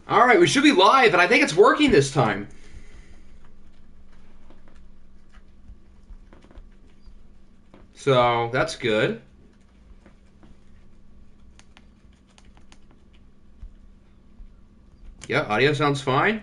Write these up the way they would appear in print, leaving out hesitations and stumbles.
All right, we should be live, and I think it's working this time. So, that's good. Yeah, audio sounds fine.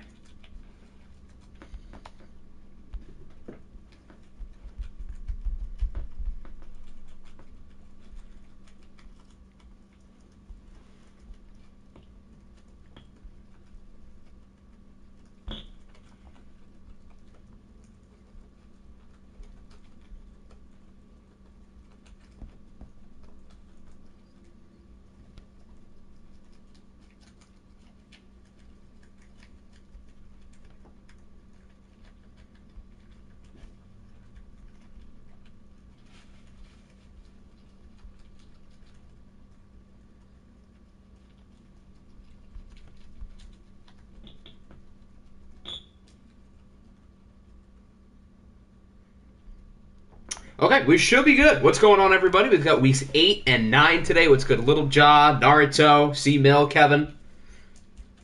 Okay, we should be good. What's going on, everybody? We've got weeks 8 and 9 today. What's good? Little Jaw, Naruto, C-Mill, Kevin.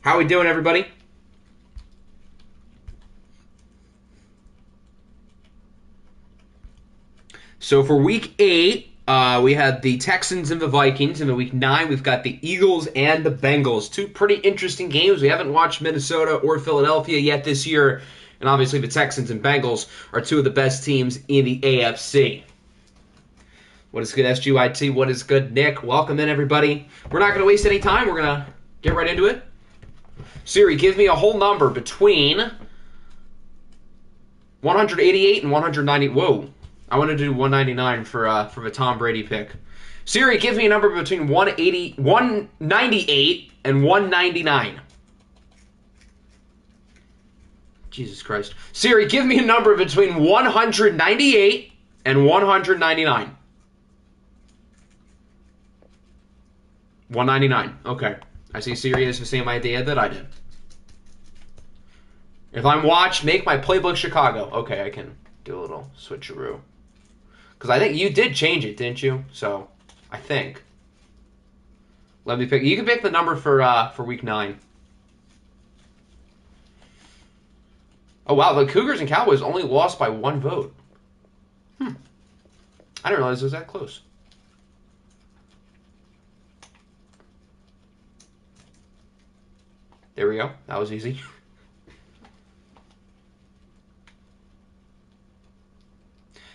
How we doing, everybody? So for week 8, we had the Texans and the Vikings. And in week 9, we've got the Eagles and the Bengals. Two pretty interesting games. We haven't watched Minnesota or Philadelphia yet this year. And obviously the Texans and Bengals are two of the best teams in the AFC. What is good, SGYT? What is good, Nick? Welcome in, everybody. We're not going to waste any time. We're going to get right into it. Siri, give me a whole number between 188 and 190. Whoa. I want to do 199 for the Tom Brady pick. Siri, give me a number between 198 and 199. Jesus Christ. Siri, give me a number between 198 and 199. 199. Okay. I see Siri has the same idea that I did. If I'm watched, make my playbook Chicago. Okay, I can do a little switcheroo. Because I think you did change it, didn't you? So, I think. Let me pick. You can pick the number for week 9. Oh, wow. The Cougars and Cowboys only lost by 1 vote. I didn't realize it was that close. There we go. That was easy.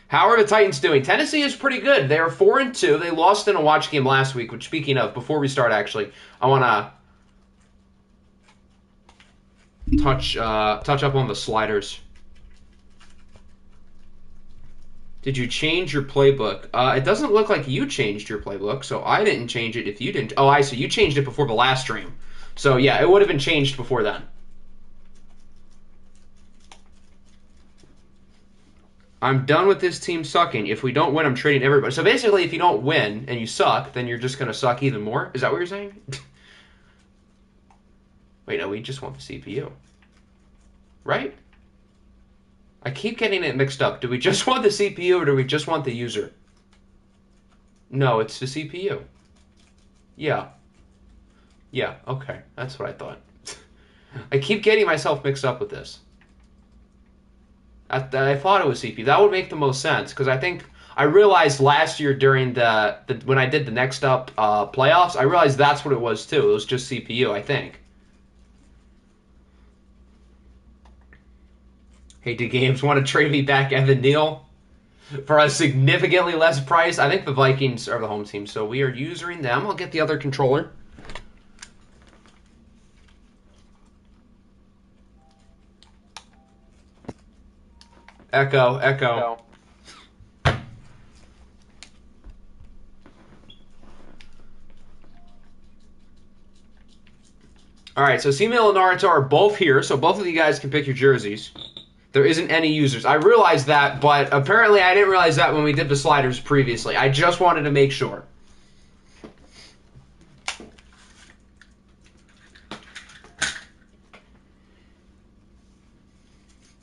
How are the Titans doing? Tennessee is pretty good. They are 4-2. They lost in a watch game last week, which, speaking of, before we start, actually, I want to touch up on the sliders. Did you change your playbook? It doesn't look like you changed your playbook, so I didn't change it if you didn't. Oh, I see. You changed it before the last stream. So, yeah, it would have been changed before then. I'm done with this team sucking. If we don't win, I'm trading everybody. So basically, if you don't win and you suck, then you're just going to suck even more? Is that what you're saying? Wait, no, we just want the CPU. Right? I keep getting it mixed up. Do we just want the CPU or do we just want the user? No, it's the CPU. Yeah. Yeah, okay. That's what I thought. I keep getting myself mixed up with this. I thought it was CPU. That would make the most sense, because I think I realized last year during when I did the Next Up playoffs, I realized that's what it was too. It was just CPU, I think. Hey, do games want to trade me back Evan Neal for a significantly less price? I think the Vikings are the home team, so we are using them. I'll get the other controller. Echo, echo. All right, so C-Mill and Naruto are both here, so both of you guys can pick your jerseys. There isn't any users. I realized that, but apparently I didn't realize that when we did the sliders previously. I just wanted to make sure.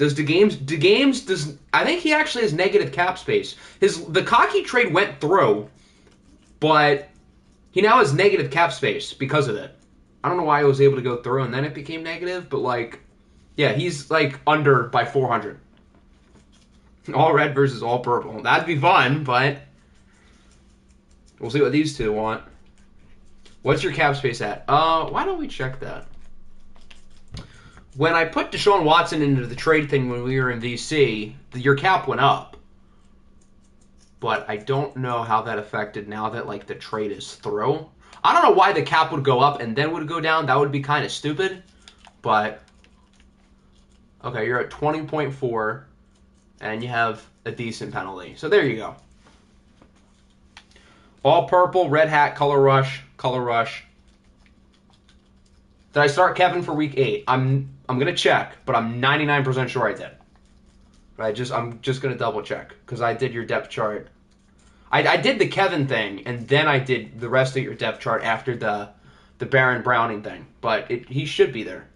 I think he actually has negative cap space. The Cocky trade went through, but he now has negative cap space because of it. I don't know why I was able to go through and then it became negative, but like, yeah, he's like under by 400. All red versus all purple. That'd be fun, but we'll see what these two want. What's your cap space at? Why don't we check that? When I put Deshaun Watson into the trade thing when we were in DC, your cap went up. But I don't know how that affected now that like the trade is through. I don't know why the cap would go up and then would go down. That would be kind of stupid. But okay, you're at 20.4 and you have a decent penalty. So there you go. All purple, red hat, color rush, color rush. Did I start Kevin for week 8? I'm gonna check, but I'm 99% sure I did. But I'm just gonna double check because I did your depth chart. I did the Kevin thing, and then I did the rest of your depth chart after the Baron Browning thing. But he should be there.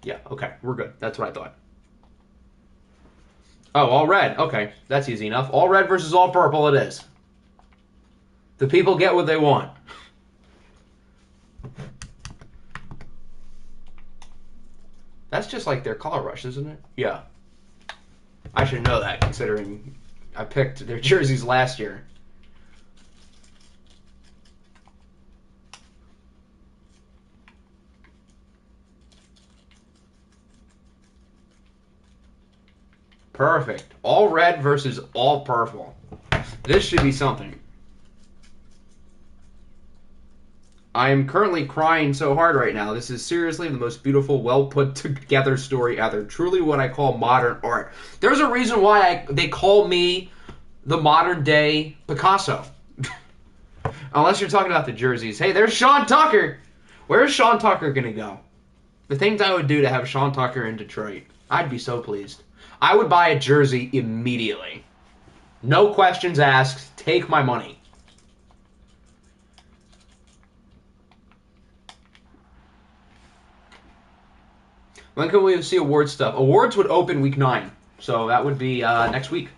Yeah, okay, we're good. That's what I thought. Oh, all red. Okay, that's easy enough. All red versus all purple it is. The people get what they want. That's just like their color rush, isn't it? Yeah. I should know that considering I picked their jerseys last year. Perfect. All red versus all purple. This should be something. I am currently crying so hard right now. This is seriously the most beautiful, well-put-together story ever. Truly what I call modern art. There's a reason why they call me the modern-day Picasso. Unless you're talking about the jerseys. Hey, there's Sean Tucker. Where's Sean Tucker going to go? The things I would do to have Sean Tucker in Detroit. I'd be so pleased. I would buy a jersey immediately. No questions asked. Take my money. When can we see award stuff? Awards would open week 9. So that would be next week.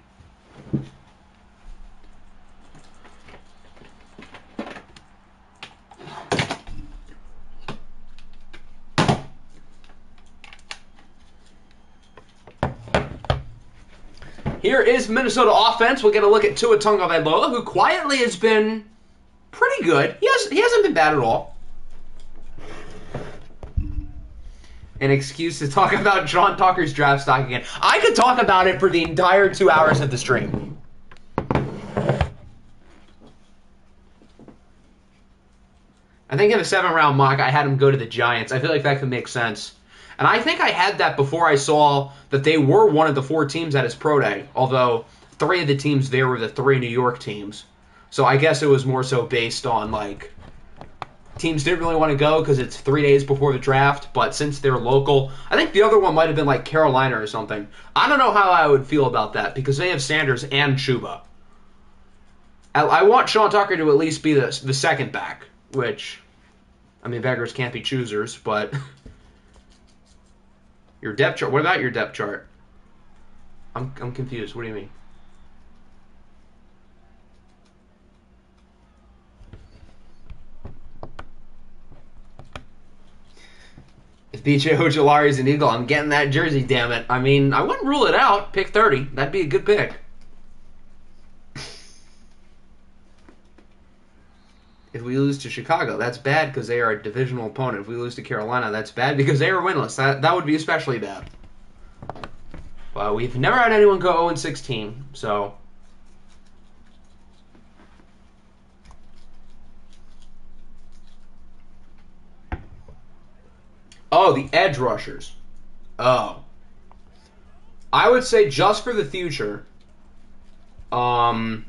Here is Minnesota offense. We'll get a look at Tua Tagovailoa, who quietly has been pretty good. He hasn't been bad at all. An excuse to talk about Sean Tucker's draft stock again. I could talk about it for the entire 2 hours of the stream. I think in the 7th-round mock, I had him go to the Giants. I feel like that could make sense. And I think I had that before I saw that they were one of the 4 teams at his pro day, although 3 of the teams there were the 3 New York teams. So I guess it was more so based on, like, teams didn't really want to go because it's 3 days before the draft, but since they're local, I think the other one might have been like Carolina or something. I don't know how I would feel about that because they have Sanders and Chuba. I want Sean Tucker to at least be the second back, which, I mean, beggars can't be choosers, but your depth chart. What about your depth chart? I'm confused. What do you mean? If BJ Ojolari is an Eagle, I'm getting that jersey, damn it. I mean, I wouldn't rule it out. Pick 30. That'd be a good pick. If we lose to Chicago, that's bad because they are a divisional opponent. If we lose to Carolina, that's bad because they are winless. That would be especially bad. Well, we've never had anyone go 0-16, so... Oh, the edge rushers. Oh. I would say just for the future, so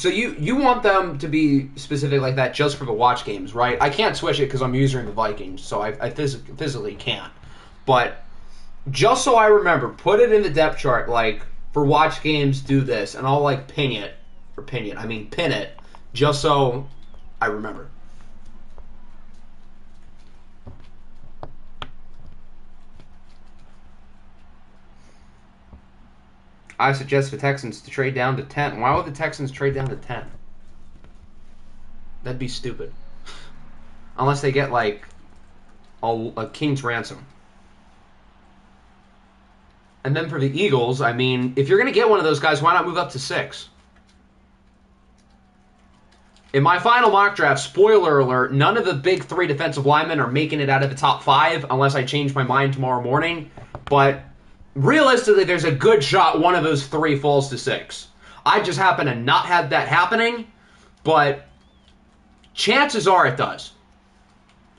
you want them to be specific like that just for the watch games, right? I can't switch it because I'm using the Vikings, so I physically can't. But just so I remember, put it in the depth chart, like, for watch games, do this, and I'll, like, pin it, just so I remember. I suggest the Texans to trade down to 10. Why would the Texans trade down to 10? That'd be stupid. Unless they get, like, a king's ransom. And then for the Eagles, I mean, if you're going to get one of those guys, why not move up to 6? In my final mock draft, spoiler alert, none of the big 3 defensive linemen are making it out of the top 5 unless I change my mind tomorrow morning. But realistically, there's a good shot one of those 3 falls to 6. I just happen to not have that happening, but chances are it does.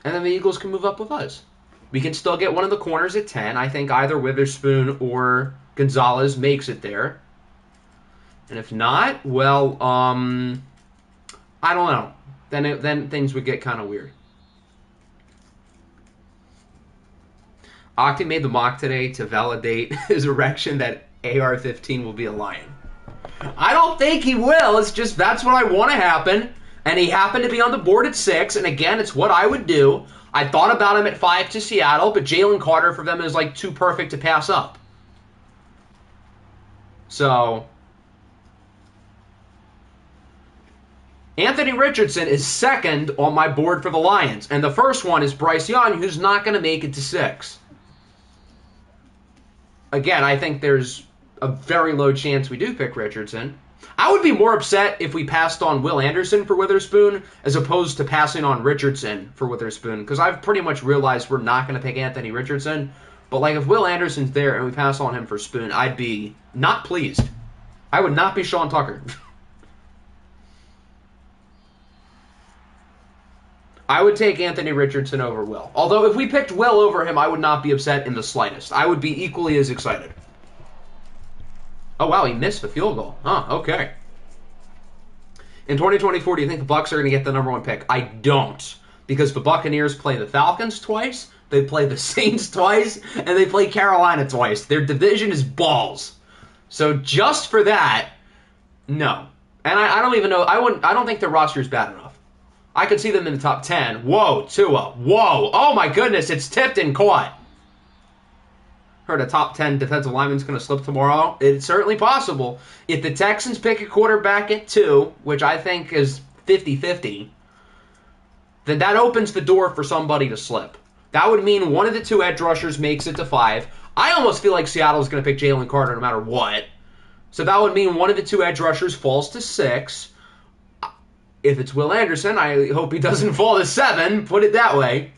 And then the Eagles can move up with us. We can still get one of the corners at 10. I think either Witherspoon or Gonzalez makes it there. And if not, well, I don't know. Then things would get kind of weird. Octi made the mock today to validate his erection that AR-15 will be a Lion. I don't think he will. It's just that's what I want to happen. And he happened to be on the board at 6. And again, it's what I would do. I thought about him at 5 to Seattle, but Jalen Carter for them is like too perfect to pass up. So Anthony Richardson is 2nd on my board for the Lions. And the first one is Bryce Young, who's not going to make it to 6. Again, I think there's a very low chance we do pick Richardson. I would be more upset if we passed on Will Anderson for Witherspoon as opposed to passing on Richardson for Witherspoon, because I've pretty much realized we're not going to pick Anthony Richardson. But like if Will Anderson's there and we pass on him for Spoon, I'd be not pleased. I would not be Sean Tucker. I would take Anthony Richardson over Will. Although if we picked Will over him, I would not be upset in the slightest. I would be equally as excited. Oh, wow, he missed the field goal. Huh, okay. In 2024, do you think the Bucs are going to get the number 1 pick? I don't. Because the Buccaneers play the Falcons twice, they play the Saints twice, and they play Carolina twice. Their division is balls. So just for that, no. And I don't even know, I don't think their roster is bad enough. I could see them in the top 10. Whoa, Tua. Whoa. Oh my goodness, it's tipped and caught. Heard a top 10 defensive lineman's going to slip tomorrow. It's certainly possible. If the Texans pick a quarterback at 2, which I think is 50-50, then that opens the door for somebody to slip. That would mean one of the 2 edge rushers makes it to 5. I almost feel like Seattle's going to pick Jalen Carter no matter what. So that would mean one of the 2 edge rushers falls to 6. If it's Will Anderson, I hope he doesn't fall to 7, put it that way.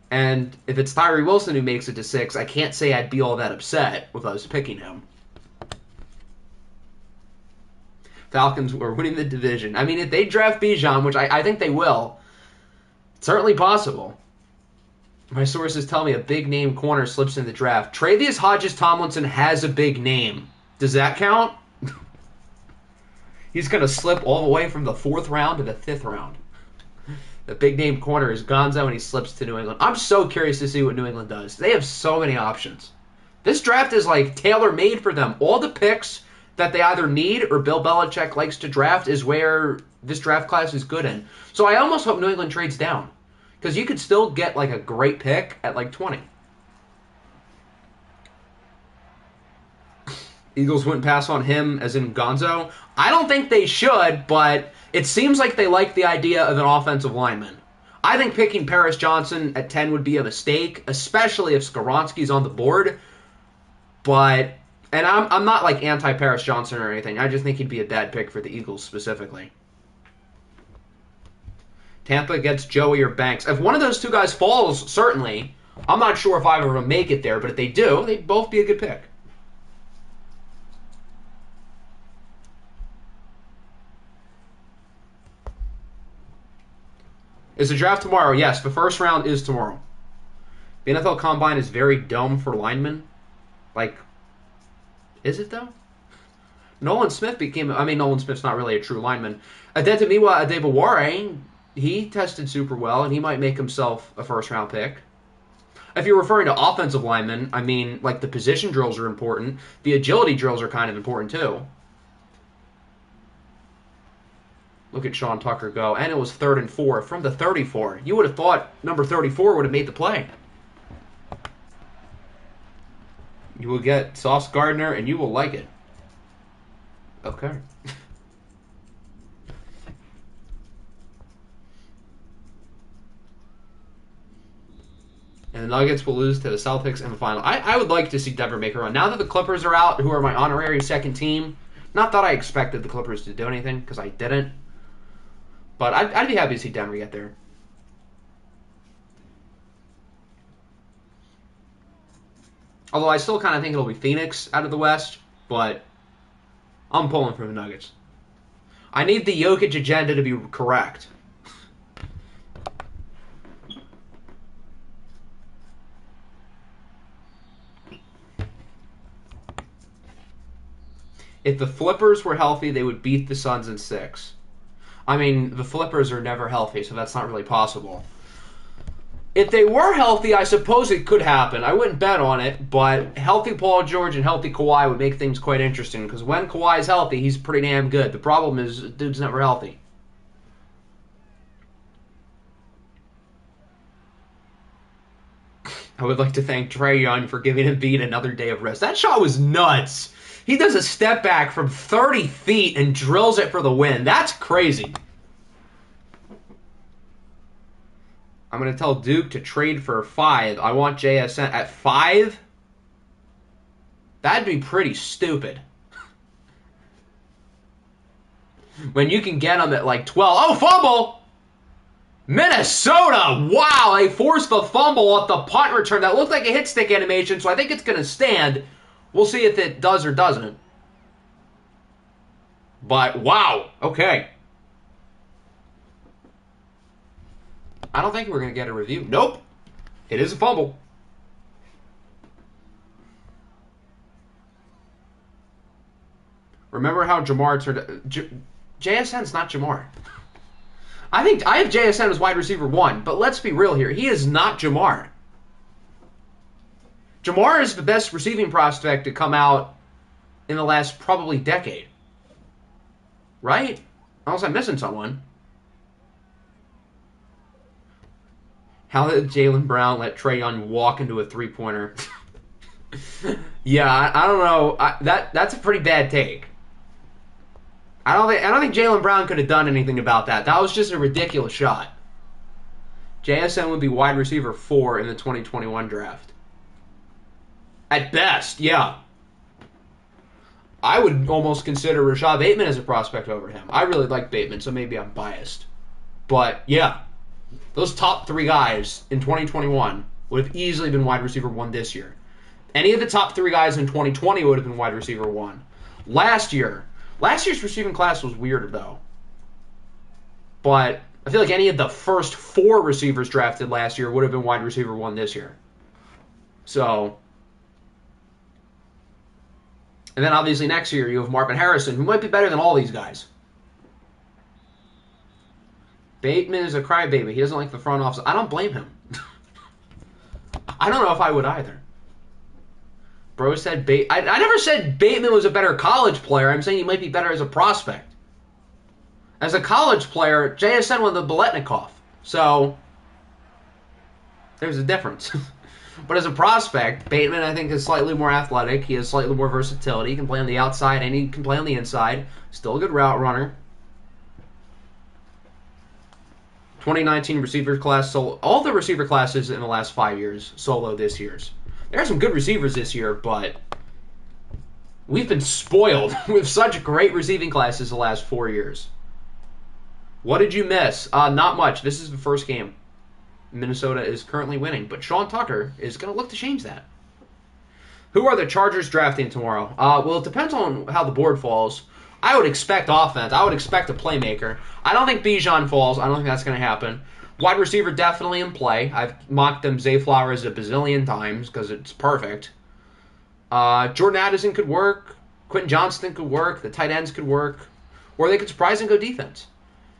And if it's Tyree Wilson who makes it to 6, I can't say I'd be all that upset with us picking him. Falcons were winning the division. I mean, if they draft Bijan, which I think they will, it's certainly possible. My sources tell me a big-name corner slips in the draft. Travius Hodges-Tomlinson has a big name. Does that count? He's going to slip all the way from the 4th round to the 5th round. The big-name corner is Gonzo, and he slips to New England. I'm so curious to see what New England does. They have so many options. This draft is like tailor-made for them. All the picks that they either need or Bill Belichick likes to draft is where this draft class is good in. So I almost hope New England trades down. Because you could still get like a great pick at like 20. Eagles wouldn't pass on him as in Gonzo. I don't think they should, but it seems like they like the idea of an offensive lineman. I think picking Paris Johnson at 10 would be a mistake, especially if Skoronski's on the board. But, and I'm not like anti-Paris Johnson or anything. I just think he'd be a bad pick for the Eagles specifically. Tampa gets Joey or Banks. If one of those 2 guys falls, certainly. I'm not sure if either of them make it there, but if they do, they'd both be a good pick. Is the draft tomorrow? Yes, the first round is tomorrow. The NFL Combine is very dumb for linemen. Like, is it though? Nolan Smith's not really a true lineman. Adetomiwa Adebaware, he tested super well, and he might make himself a first-round pick. If you're referring to offensive linemen, I mean, like the position drills are important. The agility drills are kind of important too. Look at Sean Tucker go. And it was 3rd and 4 from the 34. You would have thought number 34 would have made the play. You will get Sauce Gardner, and you will like it. Okay. And the Nuggets will lose to the Celtics in the final. I would like to see Denver make a run. Now that the Clippers are out, who are my honorary second team, not that I expected the Clippers to do anything, because I didn't. But I'd be happy to see Denver get there. Although I still kind of think it'll be Phoenix out of the West, but I'm pulling for the Nuggets. I need the Jokic agenda to be correct. If the Flippers were healthy, they would beat the Suns in 6. I mean, the Flippers are never healthy, so that's not really possible. If they were healthy, I suppose it could happen. I wouldn't bet on it, but healthy Paul George and healthy Kawhi would make things quite interesting, because when Kawhi's healthy, he's pretty damn good. The problem is, dude's never healthy. I would like to thank Trae Young for giving Embiid another day of rest. That shot was nuts. He does a step back from 30 feet and drills it for the win. That's crazy. I'm going to tell Duke to trade for 5. I want JSN at 5? That'd be pretty stupid. When you can get them at like 12. Oh, fumble! Minnesota! Wow, they forced the fumble at the punt return. That looked like a hit stick animation, so I think it's going to stand. We'll see if it does or doesn't. But, wow. Okay. I don't think we're going to get a review. Nope. It is a fumble. Remember how Jamar turned... JSN's not Jamar. I have JSN as wide receiver 1, but let's be real here. He is not Jamar. Jamar is the best receiving prospect to come out in the last probably decade. Right? Unless I'm missing someone. How did Jaylen Brown let Trae Young walk into a three-pointer? Yeah, I don't know. That's a pretty bad take. I don't think Jaylen Brown could have done anything about that. That was just a ridiculous shot. JSN would be wide receiver 4 in the 2021 draft. At best, yeah. I would almost consider Rashad Bateman as a prospect over him. I really like Bateman, so maybe I'm biased. But, yeah. Those top 3 guys in 2021 would have easily been wide receiver 1 this year. Any of the top 3 guys in 2020 would have been wide receiver 1. Last year's receiving class was weirder, though. But I feel like any of the first 4 receivers drafted last year would have been wide receiver 1 this year. So... And then obviously next year you have Marvin Harrison, who might be better than all these guys. Bateman is a crybaby. He doesn't like the front office. I don't blame him. I don't know if I would either. Bro said I never said Bateman was a better college player. I'm saying he might be better as a prospect. As a college player, JSN won the Biletnikoff. So, there's a difference. But as a prospect, Bateman, I think, is slightly more athletic. He has slightly more versatility. He can play on the outside and he can play on the inside. Still a good route runner. 2019 receiver class solo. All the receiver classes in the last 5 years solo this year's. There are some good receivers this year, but we've been spoiled with such great receiving classes the last 4 years. What did you miss? Not much. This is the first game. Minnesota is currently winning, but Sean Tucker is going to look to change that. Who are the Chargers drafting tomorrow? Well, it depends on how the board falls. I would expect offense. I would expect a playmaker. I don't think Bijan falls. I don't think that's going to happen. Wide receiver definitely in play. I've mocked them Zay Flowers a bazillion times because it's perfect. Jordan Addison could work. Quentin Johnston could work. The tight ends could work. Or they could surprise and go defense.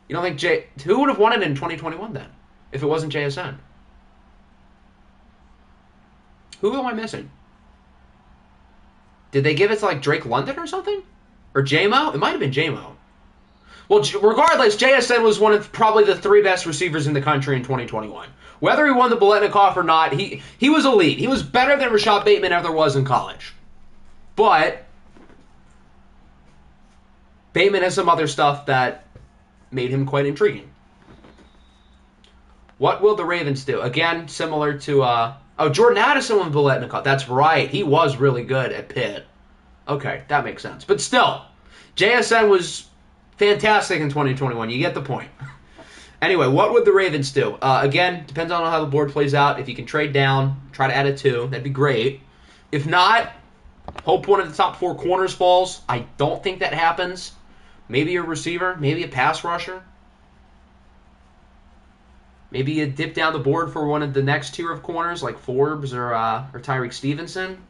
You don't think who would have won it in 2021 then? If it wasn't JSN. Who am I missing? Did they give it to like Drake London or something? Or J-Mo? It might have been J-Mo. Well, regardless, JSN was one of probably the 3 best receivers in the country in 2021. Whether he won the Biletnikoff or not, he was elite. He was better than Rashad Bateman ever was in college. But Bateman has some other stuff that made him quite intriguing. What will the Ravens do? Again, similar to Oh, Jordan Addison won Biletnikoff. That's right. He was really good at Pitt. Okay, that makes sense. But still, JSN was fantastic in 2021. You get the point. Anyway, what would the Ravens do? Again, depends on how the board plays out. If you can trade down, try to add a 2. That'd be great. If not, hope one of the top 4 corners falls. I don't think that happens. Maybe a receiver, maybe a pass rusher. Maybe you dip down the board for one of the next tier of corners, like Forbes or Tyreek Stevenson.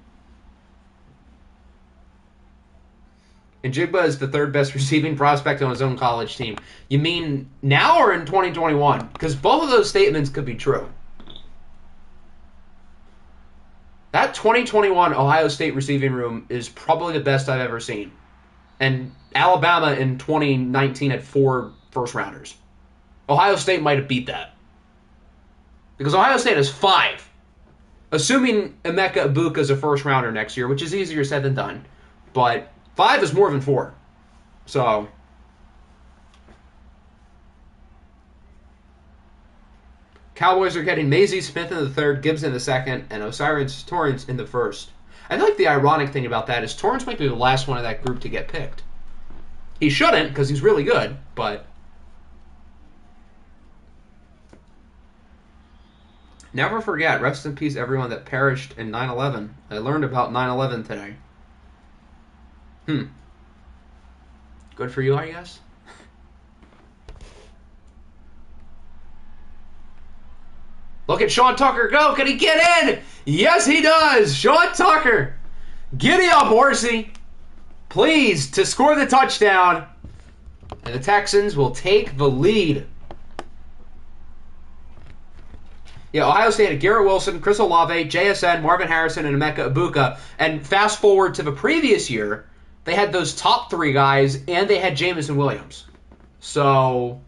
And Jigba is the 3rd best receiving prospect on his own college team. You mean now or in 2021? Because both of those statements could be true. That 2021 Ohio State receiving room is probably the best I've ever seen. And Alabama in 2019 had 4 first-rounders. Ohio State might have beat that. Because Ohio State has 5. Assuming Emeka Egbuka is a first-rounder next year, which is easier said than done. But 5 is more than 4. So, Cowboys are getting Maisie Smith in the 3rd, Gibbs in the 2nd, and Osiris Torrance in the 1st. I feel like the ironic thing about that is Torrance might be the last one of that group to get picked. He shouldn't, because he's really good, but never forget, rest in peace everyone that perished in 9/11. I learned about 9/11 today. Good for you, I guess. Look at Sean Tucker go. Can he get in? Yes, he does. Sean Tucker. Giddy up, horsey. Please, to score the touchdown. And the Texans will take the lead. Yeah, Ohio State had Garrett Wilson, Chris Olave, JSN, Marvin Harrison, and Emeka Egbuka. And fast forward to the previous year, they had those top 3 guys, and they had Jameson Williams. So,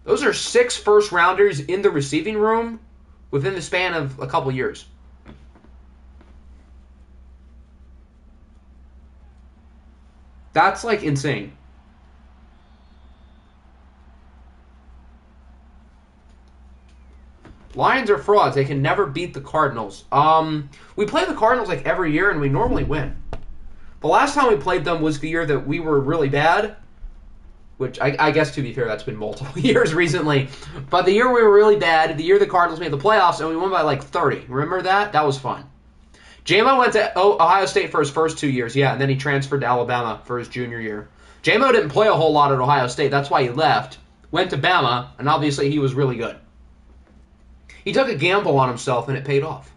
those are 6 first-rounders in the receiving room within the span of a couple years. That's, like, insane. Lions are frauds. They can never beat the Cardinals. We play the Cardinals, like, every year, and we normally win. The last time we played them was the year that we were really bad, which I guess, to be fair, that's been multiple years recently. But the year we were really bad, the year the Cardinals made the playoffs, and we won by like 30. Remember that? That was fun. J-Mo went to Ohio State for his first 2 years, yeah, and then he transferred to Alabama for his junior year. J-Mo didn't play a whole lot at Ohio State. That's why he left. Went to Bama, and obviously he was really good. He took a gamble on himself, and it paid off.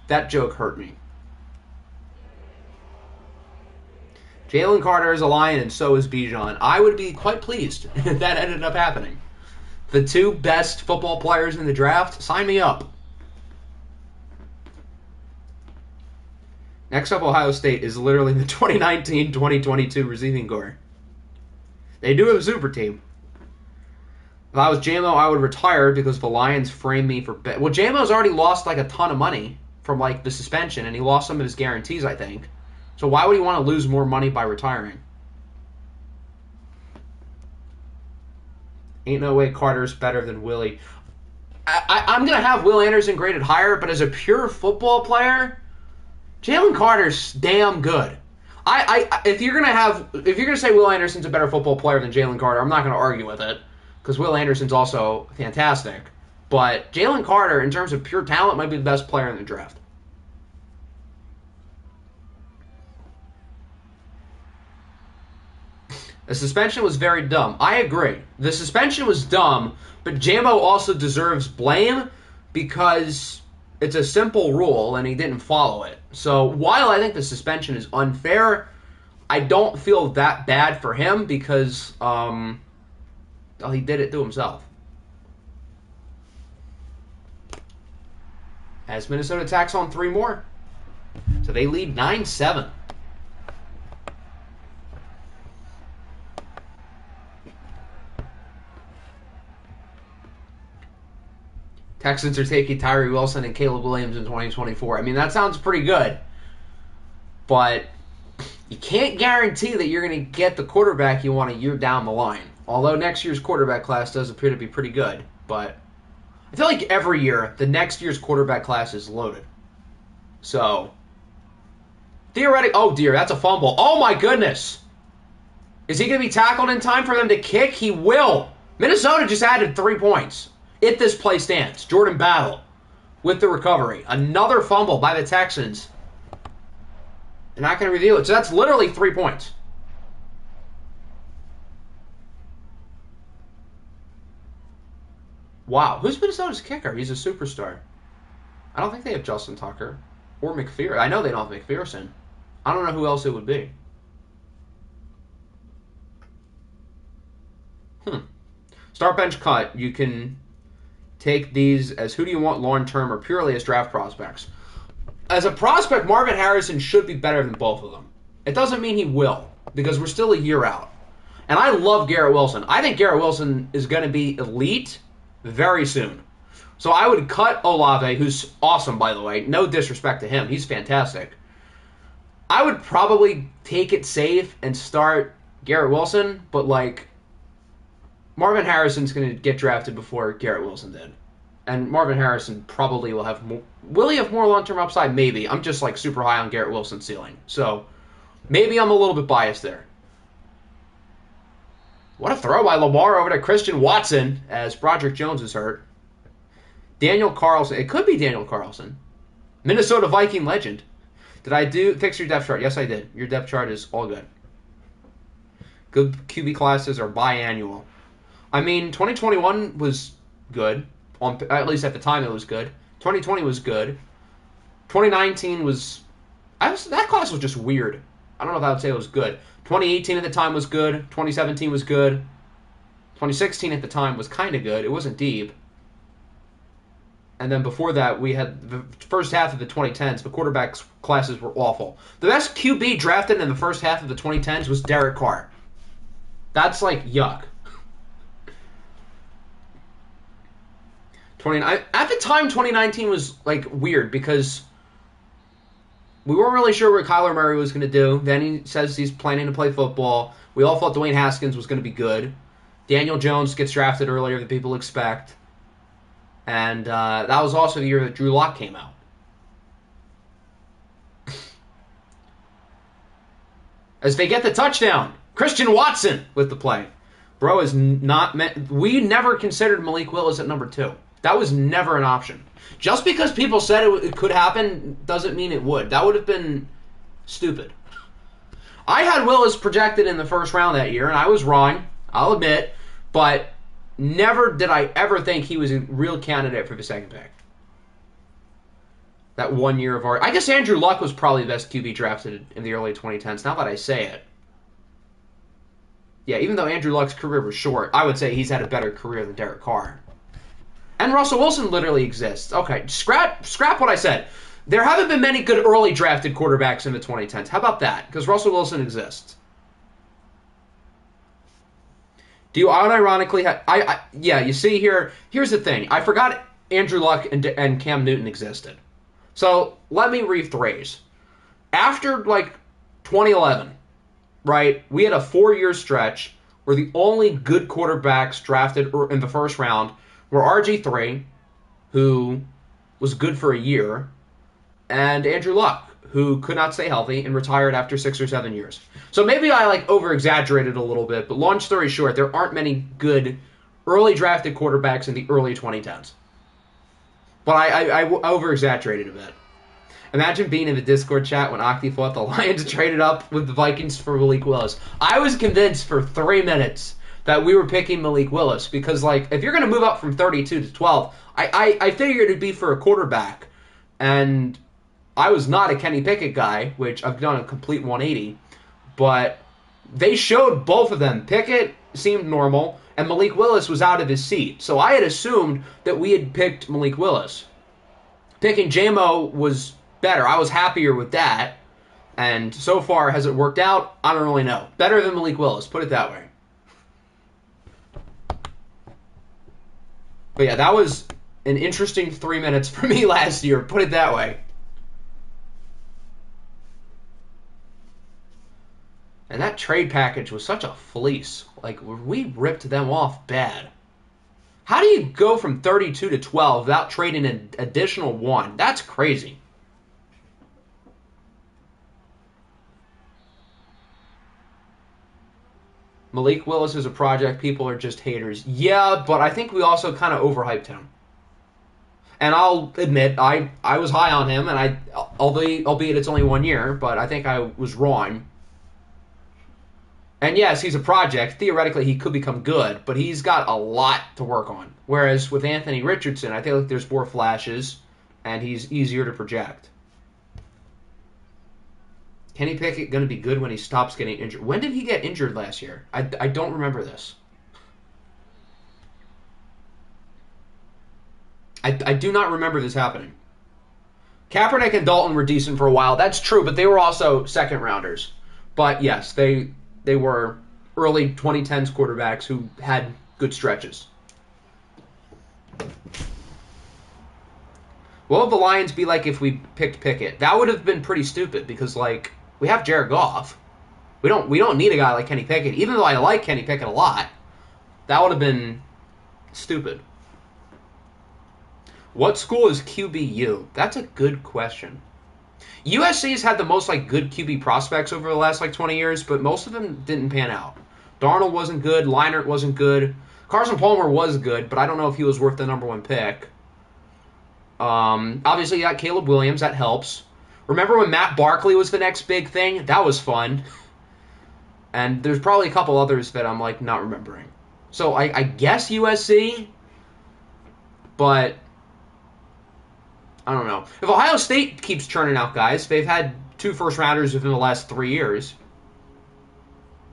That joke hurt me. Jalen Carter is a Lion, and so is Bijan. I would be quite pleased if that ended up happening. The 2 best football players in the draft, sign me up. Next up, Ohio State is literally the 2019-2022 receiving corps. They do have a super team. If I was JMO, I would retire because the Lions framed me for... Well, JMO's already lost like a ton of money from like the suspension, and he lost some of his guarantees, I think. So why would he want to lose more money by retiring? Ain't no way Carter's better than Willie. I'm going to have Will Anderson graded higher, but as a pure football player, Jalen Carter's damn good. If you're gonna say Will Anderson's a better football player than Jalen Carter, I'm not going to argue with it, because Will Anderson's also fantastic. But Jalen Carter, in terms of pure talent, might be the best player in the draft. The suspension was very dumb. I agree. The suspension was dumb, but JMO also deserves blame because it's a simple rule and he didn't follow it. So while I think the suspension is unfair, I don't feel that bad for him because he did it to himself. As Minnesota tacks on 3 more. So they lead 9-7. Texans are taking Tyree Wilson and Caleb Williams in 2024. I mean, that sounds pretty good. But you can't guarantee that you're going to get the quarterback you want a year down the line. Although next year's quarterback class does appear to be pretty good. But I feel like every year, the next year's quarterback class is loaded. So, theoretically, oh dear, that's a fumble. Oh my goodness. Is he going to be tackled in time for them to kick? He will. Minnesota just added 3 points. If this play stands. Jordan Battle with the recovery. Another fumble by the Texans. They're not going to reveal it. So that's literally 3 points. Wow. Who's Minnesota's kicker? He's a superstar. I don't think they have Justin Tucker or McPherson. I know they don't have McPherson. I don't know who else it would be. Start bench cut. You can take these as who do you want long term or purely as draft prospects. As a prospect, Marvin Harrison should be better than both of them. It doesn't mean he will, because we're still a year out. And I love Garrett Wilson. I think Garrett Wilson is going to be elite very soon. So I would cut Olave, who's awesome, by the way. No disrespect to him. He's fantastic. I would probably take it safe and start Garrett Wilson, but Marvin Harrison's going to get drafted before Garrett Wilson did. And Marvin Harrison probably will have more. Will he have more long-term upside? Maybe. I'm just super high on Garrett Wilson's ceiling. So maybe I'm a little bit biased there. What a throw by Lamar over to Christian Watson as Broderick Jones is hurt. Daniel Carlson. It could be Daniel Carlson. Minnesota Viking legend. Did I fix your depth chart? Yes, I did. Your depth chart is all good. Good QB classes are biannual. I mean, 2021 was good. At least at the time it was good. 2020 was good. 2019 was... that class was just weird. I don't know if I would say it was good. 2018 at the time was good. 2017 was good. 2016 at the time was kind of good. It wasn't deep. And then before that, we had the first half of the 2010s. The quarterbacks classes were awful. The best QB drafted in the first half of the 2010s was Derek Carr. That's yuck. At the time, 2019 was weird because we weren't really sure what Kyler Murray was going to do. Then he says he's planning to play football. We all thought Dwayne Haskins was going to be good. Daniel Jones gets drafted earlier than people expect. And that was also the year that Drew Lock came out. As they get the touchdown, Christian Watson with the play. Bro is not meant... We never considered Malik Willis at number 2. That was never an option. Just because people said it could happen doesn't mean it would. That would have been stupid. I had Willis projected in the first round that year, and I was wrong, I'll admit, but never did I ever think he was a real candidate for the second pick. That 1 year of art. I guess Andrew Luck was probably the best QB drafted in the early 2010s, now that I say it. Yeah, even though Andrew Luck's career was short, I would say he's had a better career than Derek Carr. And Russell Wilson literally exists. Okay, scrap what I said. There haven't been many good early drafted quarterbacks in the 2010s. How about that? Because Russell Wilson exists. Do you unironically have... yeah, you see here... Here's the thing. I forgot Andrew Luck and Cam Newton existed. So, let me rephrase. After, 2011, right, we had a 4-year stretch where the only good quarterbacks drafted in the first round were RG3, who was good for a year, and Andrew Luck, who could not stay healthy and retired after 6 or 7 years. So maybe I over-exaggerated a little bit, but long story short, there aren't many good early drafted quarterbacks in the early 2010s. But I over-exaggerated a bit. Imagine being in the Discord chat when Octi thought the Lions traded up with the Vikings for Malik Willis. I was convinced for 3 minutes that we were picking Malik Willis because, if you're going to move up from 32 to 12, I figured it'd be for a quarterback. And I was not a Kenny Pickett guy, which I've done a complete 180. But they showed both of them. Pickett seemed normal, and Malik Willis was out of his seat. So I had assumed that we had picked Malik Willis. Picking J-Mo was better. I was happier with that. And so far, has it worked out? I don't really know. Better than Malik Willis, put it that way. But yeah, that was an interesting 3 minutes for me last year, put it that way. And that trade package was such a fleece. We ripped them off bad. How do you go from 32 to 12 without trading an additional one? That's crazy. Malik Willis is a project. People are just haters. Yeah, but I think we also kind of overhyped him. And I'll admit, I was high on him, and albeit it's only 1 year, but I think I was wrong. And yes, he's a project. Theoretically, he could become good, but he's got a lot to work on. Whereas with Anthony Richardson, I feel like there's more flashes, and he's easier to project. Kenny Pickett going to be good when he stops getting injured. When did he get injured last year? I don't remember this. I do not remember this happening. Kaepernick and Dalton were decent for a while. That's true, but they were also second rounders. But yes, they were early 2010s quarterbacks who had good stretches. What would the Lions be like if we picked Pickett? That would have been pretty stupid because, like, we have Jared Goff. We don't need a guy like Kenny Pickett. Even though I like Kenny Pickett a lot, that would have been stupid. What school is QBU? That's a good question. USC's had the most like good QB prospects over the last like 20 years, but most of them didn't pan out. Darnold wasn't good. Leinart wasn't good. Carson Palmer was good, but I don't know if he was worth the #1 pick. Obviously, you got Caleb Williams. That helps. Remember when Matt Barkley was the next big thing? That was fun. And there's probably a couple others that I'm like not remembering. So I guess USC, but I don't know. If Ohio State keeps churning out guys, they've had 2 first-rounders within the last 3 years.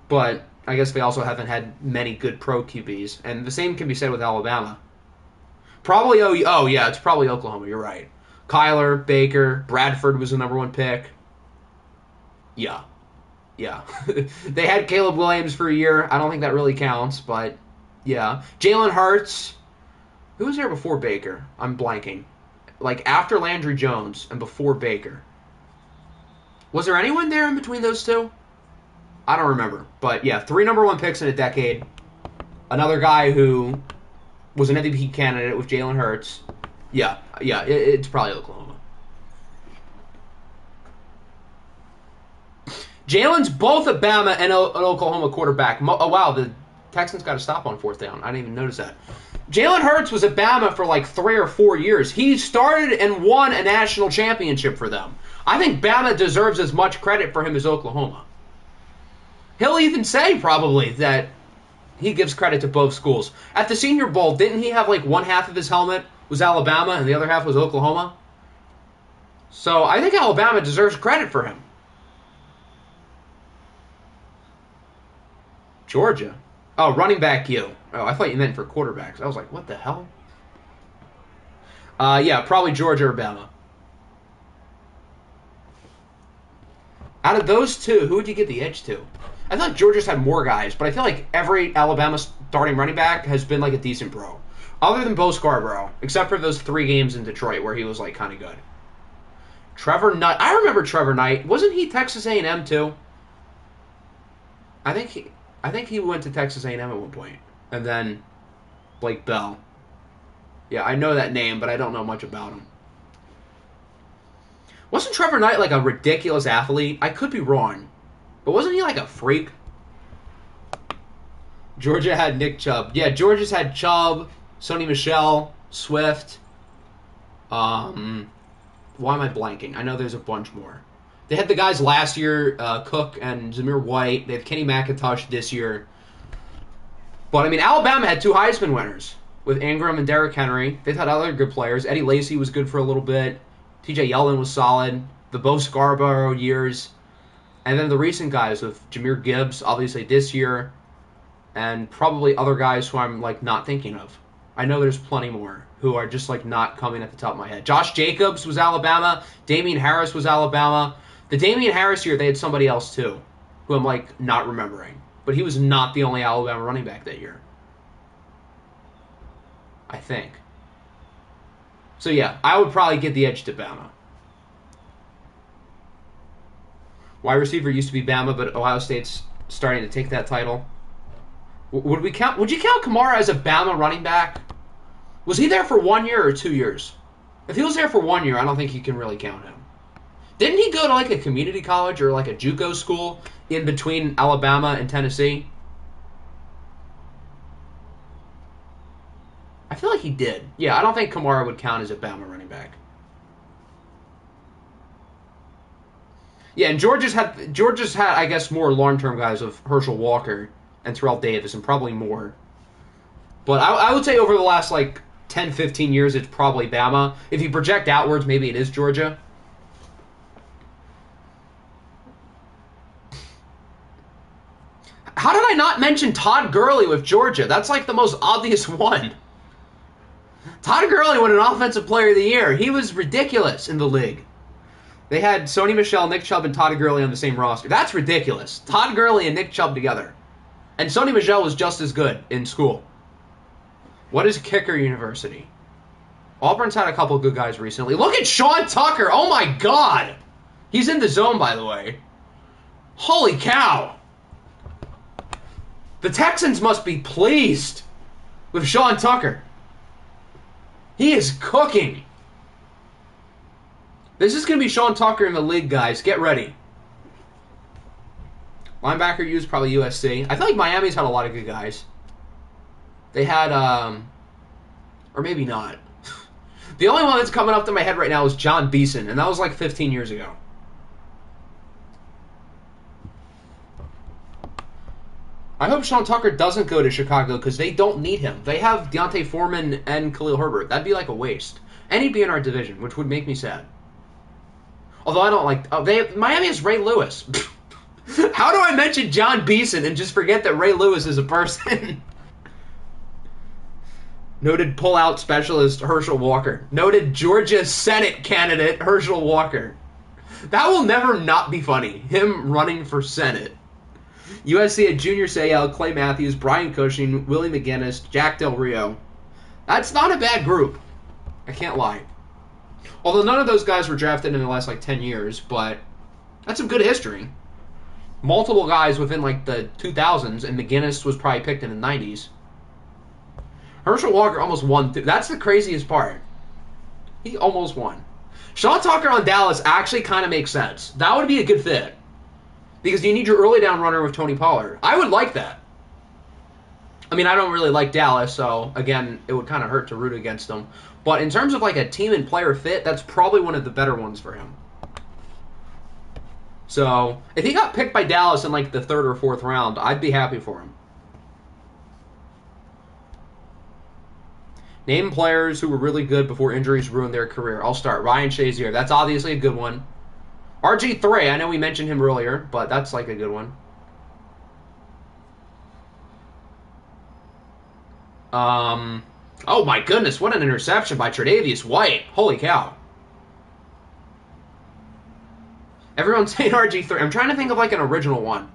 But I guess they also haven't had many good pro QBs. And the same can be said with Alabama. Probably, yeah, it's probably Oklahoma. You're right. Kyler, Baker, Bradford was the #1 pick. Yeah. They had Caleb Williams for a year. I don't think that really counts, but yeah. Jalen Hurts. Who was there before Baker? I'm blanking. Like after Landry Jones and before Baker. Was there anyone there in between those two? I don't remember. But yeah, 3 #1 picks in a decade. Another guy who was an MVP candidate with Jalen Hurts. Yeah, it's probably Oklahoma. Jalen's both a Bama and an Oklahoma quarterback. Oh, wow, the Texans got to stop on 4th down. I didn't even notice that. Jalen Hurts was at Bama for like 3 or 4 years. He started and won a national championship for them. I think Bama deserves as much credit for him as Oklahoma. He'll even say probably that he gives credit to both schools. At the Senior Bowl, didn't he have like one half of his helmet was Alabama and the other half was Oklahoma? So I think Alabama deserves credit for him. Georgia. Oh, running back you. Oh, I thought you meant for quarterbacks. I was like, what the hell? Yeah, probably Georgia or Bama. Out of those two, who would you give the edge to? I thought Georgia's had more guys, but I feel like every Alabama starting running back has been like a decent pro. Other than Bo Scarborough, except for those 3 games in Detroit where he was like kind of good. Trevor Knight. I remember Trevor Knight. Wasn't he Texas A&M too? I think he went to Texas A&M at one point. And then Blake Bell. Yeah, I know that name, but I don't know much about him. Wasn't Trevor Knight like a ridiculous athlete? I could be wrong. But wasn't he like a freak? Georgia had Nick Chubb. Yeah, Georgia's had Chubb, Sonny Michel, Swift. Why am I blanking? I know there's a bunch more. They had the guys last year, Cook and Zamir White. They have Kenny McIntosh this year. But, I mean, Alabama had 2 Heisman winners with Ingram and Derrick Henry. They've had other good players. Eddie Lacy was good for a little bit. TJ Yeldon was solid. The Bo Scarborough years. And then the recent guys with Jahmyr Gibbs, obviously this year, and probably other guys who I'm like not thinking of. I know there's plenty more who are just like not coming at the top of my head. Josh Jacobs was Alabama. Damian Harris was Alabama. The Damian Harris year, they had somebody else too, who I'm like not remembering. But he was not the only Alabama running back that year. I think. So yeah, I would probably get the edge to Bama. Wide receiver used to be Bama, but Ohio State's starting to take that title. Would you count Kamara as a Bama running back? Was he there for 1 year or 2 years? If he was there for 1 year, I don't think you can really count him. Didn't he go to like a community college or like a JUCO school in between Alabama and Tennessee? I feel like he did. Yeah, I don't think Kamara would count as a Bama running back. Yeah, and Georgia's had, I guess, more long-term guys of Herschel Walker and Terrell Davis, and probably more. But I would say over the last, like, 10, 15 years, it's probably Bama. If you project outwards, maybe it is Georgia. How did I not mention Todd Gurley with Georgia? That's, like, the most obvious one. Todd Gurley won an Offensive Player of the Year. He was ridiculous in the league. They had Sony Michel, Nick Chubb, and Todd Gurley on the same roster. That's ridiculous. Todd Gurley and Nick Chubb together. And Sony Michel was just as good in school. What is Kicker University? Auburn's had a couple good guys recently. Look at Sean Tucker. Oh, my God. He's in the zone, by the way. Holy cow. The Texans must be pleased with Sean Tucker. He is cooking. This is going to be Sean Tucker in the league, guys. Get ready. Linebacker used probably USC. I feel like Miami's had a lot of good guys. They had, or maybe not. The only one that's coming up to my head right now is John Beeson, and that was like 15 years ago. I hope Sean Tucker doesn't go to Chicago because they don't need him. They have Deontay Foreman and Khalil Herbert. That'd be like a waste. And he'd be in our division, which would make me sad. Although I don't like... Miami has Ray Lewis. How do I mention John Beeson and just forget that Ray Lewis is a person? Noted pull-out specialist Herschel Walker. Noted Georgia Senate candidate Herschel Walker. That will never not be funny. Him running for Senate. USC had Junior Seau, Clay Matthews, Brian Cushing, Willie McGinnis, Jack Del Rio. That's not a bad group. I can't lie. Although none of those guys were drafted in the last, like, 10 years, but that's some good history. Multiple guys within, like, the 2000s, and McGinnis was probably picked in the 90s. Herschel Walker almost won. That's the craziest part. He almost won. Sean Tucker on Dallas actually kind of makes sense. That would be a good fit. Because you need your early down runner with Tony Pollard. I would like that. I mean, I don't really like Dallas, so, again, it would kind of hurt to root against them. But in terms of, like, a team and player fit, that's probably one of the better ones for him. So, if he got picked by Dallas in, like, the 3rd or 4th round, I'd be happy for him. Name players who were really good before injuries ruined their career. I'll start. Ryan Shazier. That's obviously a good one. RG3, I know we mentioned him earlier, but that's like a good one. Oh my goodness, what an interception by Tre'Davious White. Holy cow. Everyone's saying RG3. I'm trying to think of like an original one.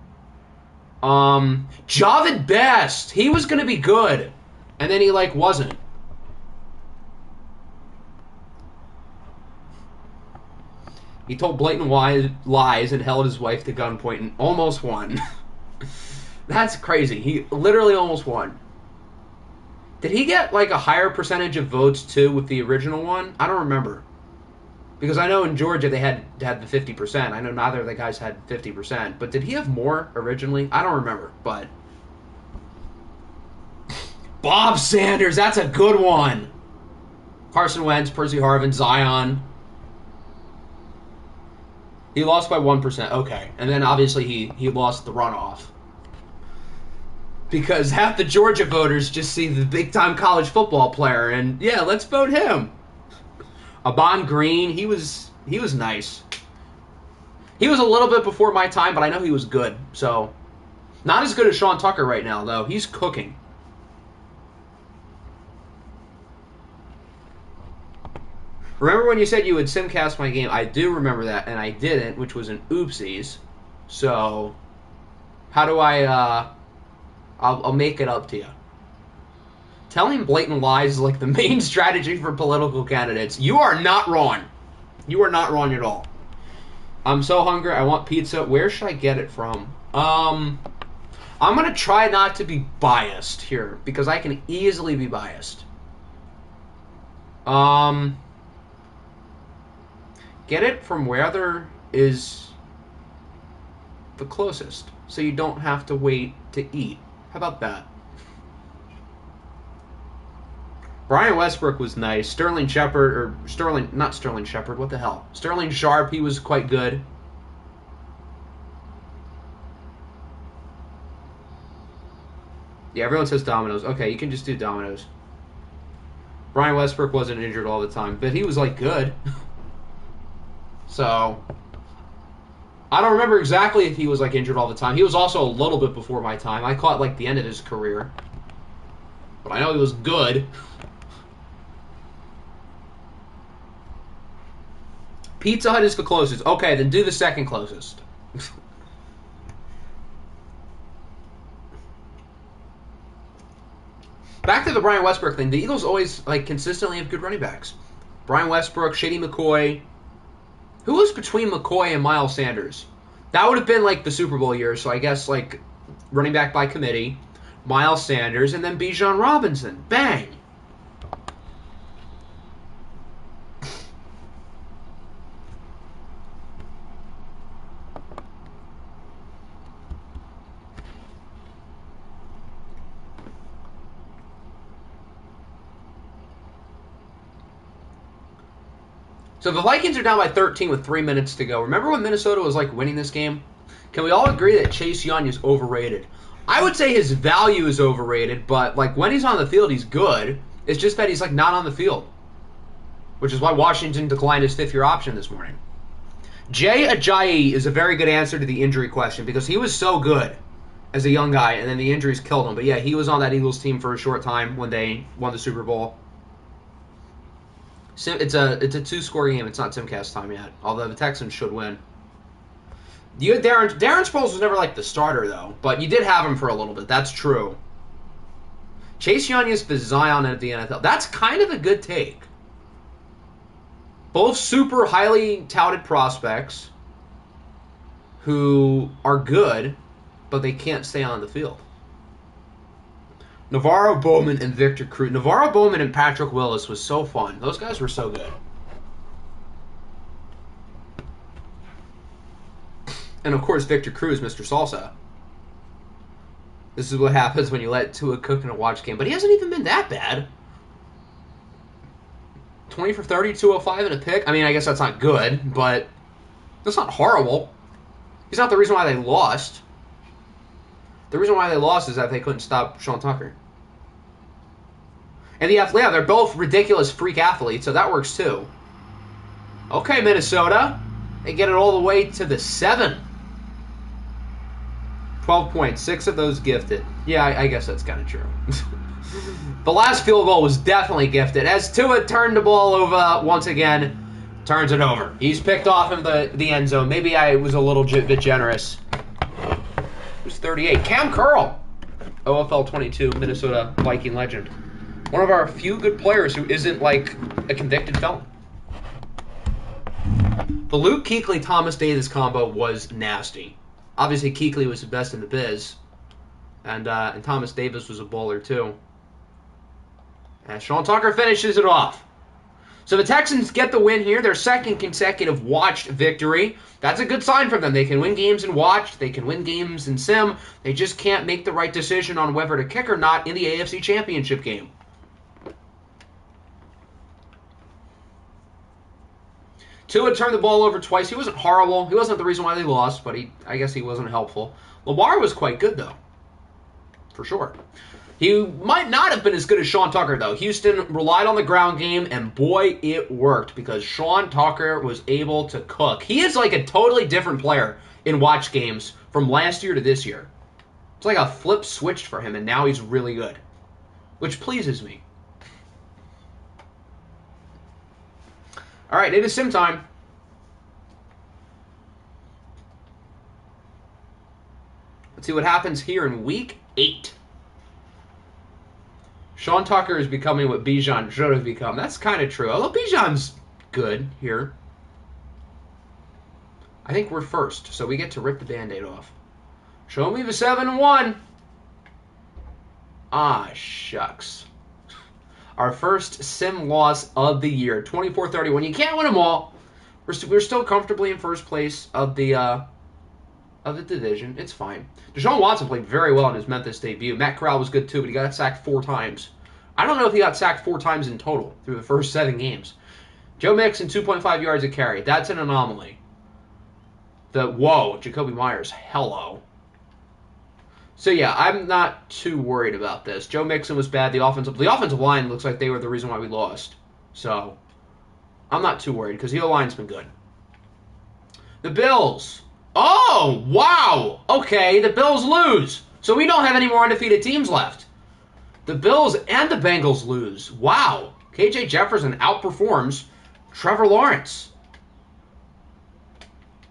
Javid Best. He was going to be good. And then he like wasn't. He told blatant lies and held his wife to gunpoint and almost won. That's crazy. He literally almost won. Did he get like a higher percentage of votes too with the original one? I don't remember. Because I know in Georgia they had the 50%. I know neither of the guys had 50%. But did he have more originally? I don't remember. But Bob Sanders, that's a good one. Carson Wentz, Percy Harvin, Zion. He lost by 1%. Okay. And then obviously he lost the runoff. Because half the Georgia voters just see the big-time college football player and, yeah, let's vote him. Abon Green, he was nice. He was a little bit before my time, but I know he was good. So, not as good as Sean Tucker right now, though. He's cooking. Remember when you said you would simcast my game? I do remember that, and I didn't, which was an oopsies. So, how do I, I'll make it up to you. Telling blatant lies is like the main strategy for political candidates. You are not wrong. You are not wrong at all. I'm so hungry, I want pizza. Where should I get it from? I'm going to try not to be biased here, because I can easily be biased. Get it from where there is the closest, so you don't have to wait to eat. How about that? Brian Westbrook was nice. Sterling Shepard, not Sterling Shepard, what the hell? Sterling Sharp, he was quite good. Yeah, everyone says Domino's. Okay, you can just do Domino's. Brian Westbrook wasn't injured all the time, but he was, like, good. So, I don't remember exactly if he was, like, injured all the time. He was also a little bit before my time. I caught, like, the end of his career. But I know he was good. Pizza Hut is the closest. Okay, then do the second closest. Back to the Brian Westbrook thing. The Eagles always, like, consistently have good running backs. Brian Westbrook, Shady McCoy. Who was between McCoy and Miles Sanders? That would have been, like, the Super Bowl year, so I guess, like, running back by committee, Miles Sanders, and then Bijan Robinson. Bang! So the Vikings are down by 13 with 3 minutes to go. Remember when Minnesota was, like, winning this game? Can we all agree that Chase Young is overrated? I would say his value is overrated, but, like, when he's on the field, he's good. It's just that he's, like, not on the field. Which is why Washington declined his fifth-year option this morning. Jay Ajayi is a very good answer to the injury question because he was so good as a young guy, and then the injuries killed him. But, yeah, he was on that Eagles team for a short time when they won the Super Bowl. It's a two-score game. It's not Simcast time yet, although the Texans should win. You had Darren Sproles was never like the starter though, but you did have him for a little bit. That's true. Chase Young is the Zion of the NFL. That's kind of a good take. Both super highly touted prospects who are good, but they can't stay on the field. Navarro Bowman and Victor Cruz. Navarro Bowman and Patrick Willis was so fun. Those guys were so good. And, of course, Victor Cruz, Mr. Salsa. This is what happens when you let Tua cook in a watch game. But he hasn't even been that bad. 20 for 30, 205 and a pick. I mean, I guess that's not good, but that's not horrible. He's not the reason why they lost. The reason why they lost is that they couldn't stop Sean Tucker. And they're both ridiculous freak athletes, so that works too. Okay, Minnesota. They get it all the way to the 7. 12 points, 6 of those gifted. Yeah, I guess that's kind of true. The last field goal was definitely gifted. As Tua turned the ball over once again, turns it over. He's picked off in the end zone. Maybe I was a little bit generous. It was 38. Cam Curl, OFL 22, Minnesota Viking legend. One of our few good players who isn't like a convicted felon. The Luke Kuechly-Thomas Davis combo was nasty. Obviously, Kuechly was the best in the biz, and Thomas Davis was a bowler too. And Sean Tucker finishes it off. So the Texans get the win here, their second consecutive watched victory. That's a good sign for them. They can win games in watched, they can win games in sim. They just can't make the right decision on whether to kick or not in the AFC Championship game. Tua turned the ball over twice. He wasn't horrible. He wasn't the reason why they lost, but I guess he wasn't helpful. Lamar was quite good, though. For sure. He might not have been as good as Sean Tucker, though. Houston relied on the ground game, and boy, it worked, because Sean Tucker was able to cook. He is like a totally different player in watch games from last year to this year. It's like a flip switched for him, and now he's really good, which pleases me. All right, it is sim time. Let's see what happens here in Week 8. Sean Tucker is becoming what Bijan should have become. That's kind of true. Although Bijan's good here. I think we're first, so we get to rip the Band-Aid off. Show me the 7-1. Ah, shucks. Our first sim loss of the year, 24-31. You can't win them all. We're still comfortably in first place of the division. It's fine. Deshaun Watson played very well in his Memphis debut. Matt Corral was good too, but he got sacked 4 times. I don't know if he got sacked 4 times in total through the first 7 games. Joe Mixon, 2.5 yards a carry. That's an anomaly. Whoa, Jacoby Myers, hello. So yeah, I'm not too worried about this. Joe Mixon was bad. The offensive line looks like they were the reason why we lost. So I'm not too worried because the O-line's been good. The Bills. Oh, wow. Okay, the Bills lose. So we don't have any more undefeated teams left. The Bills and the Bengals lose. Wow. KJ Jefferson outperforms Trevor Lawrence.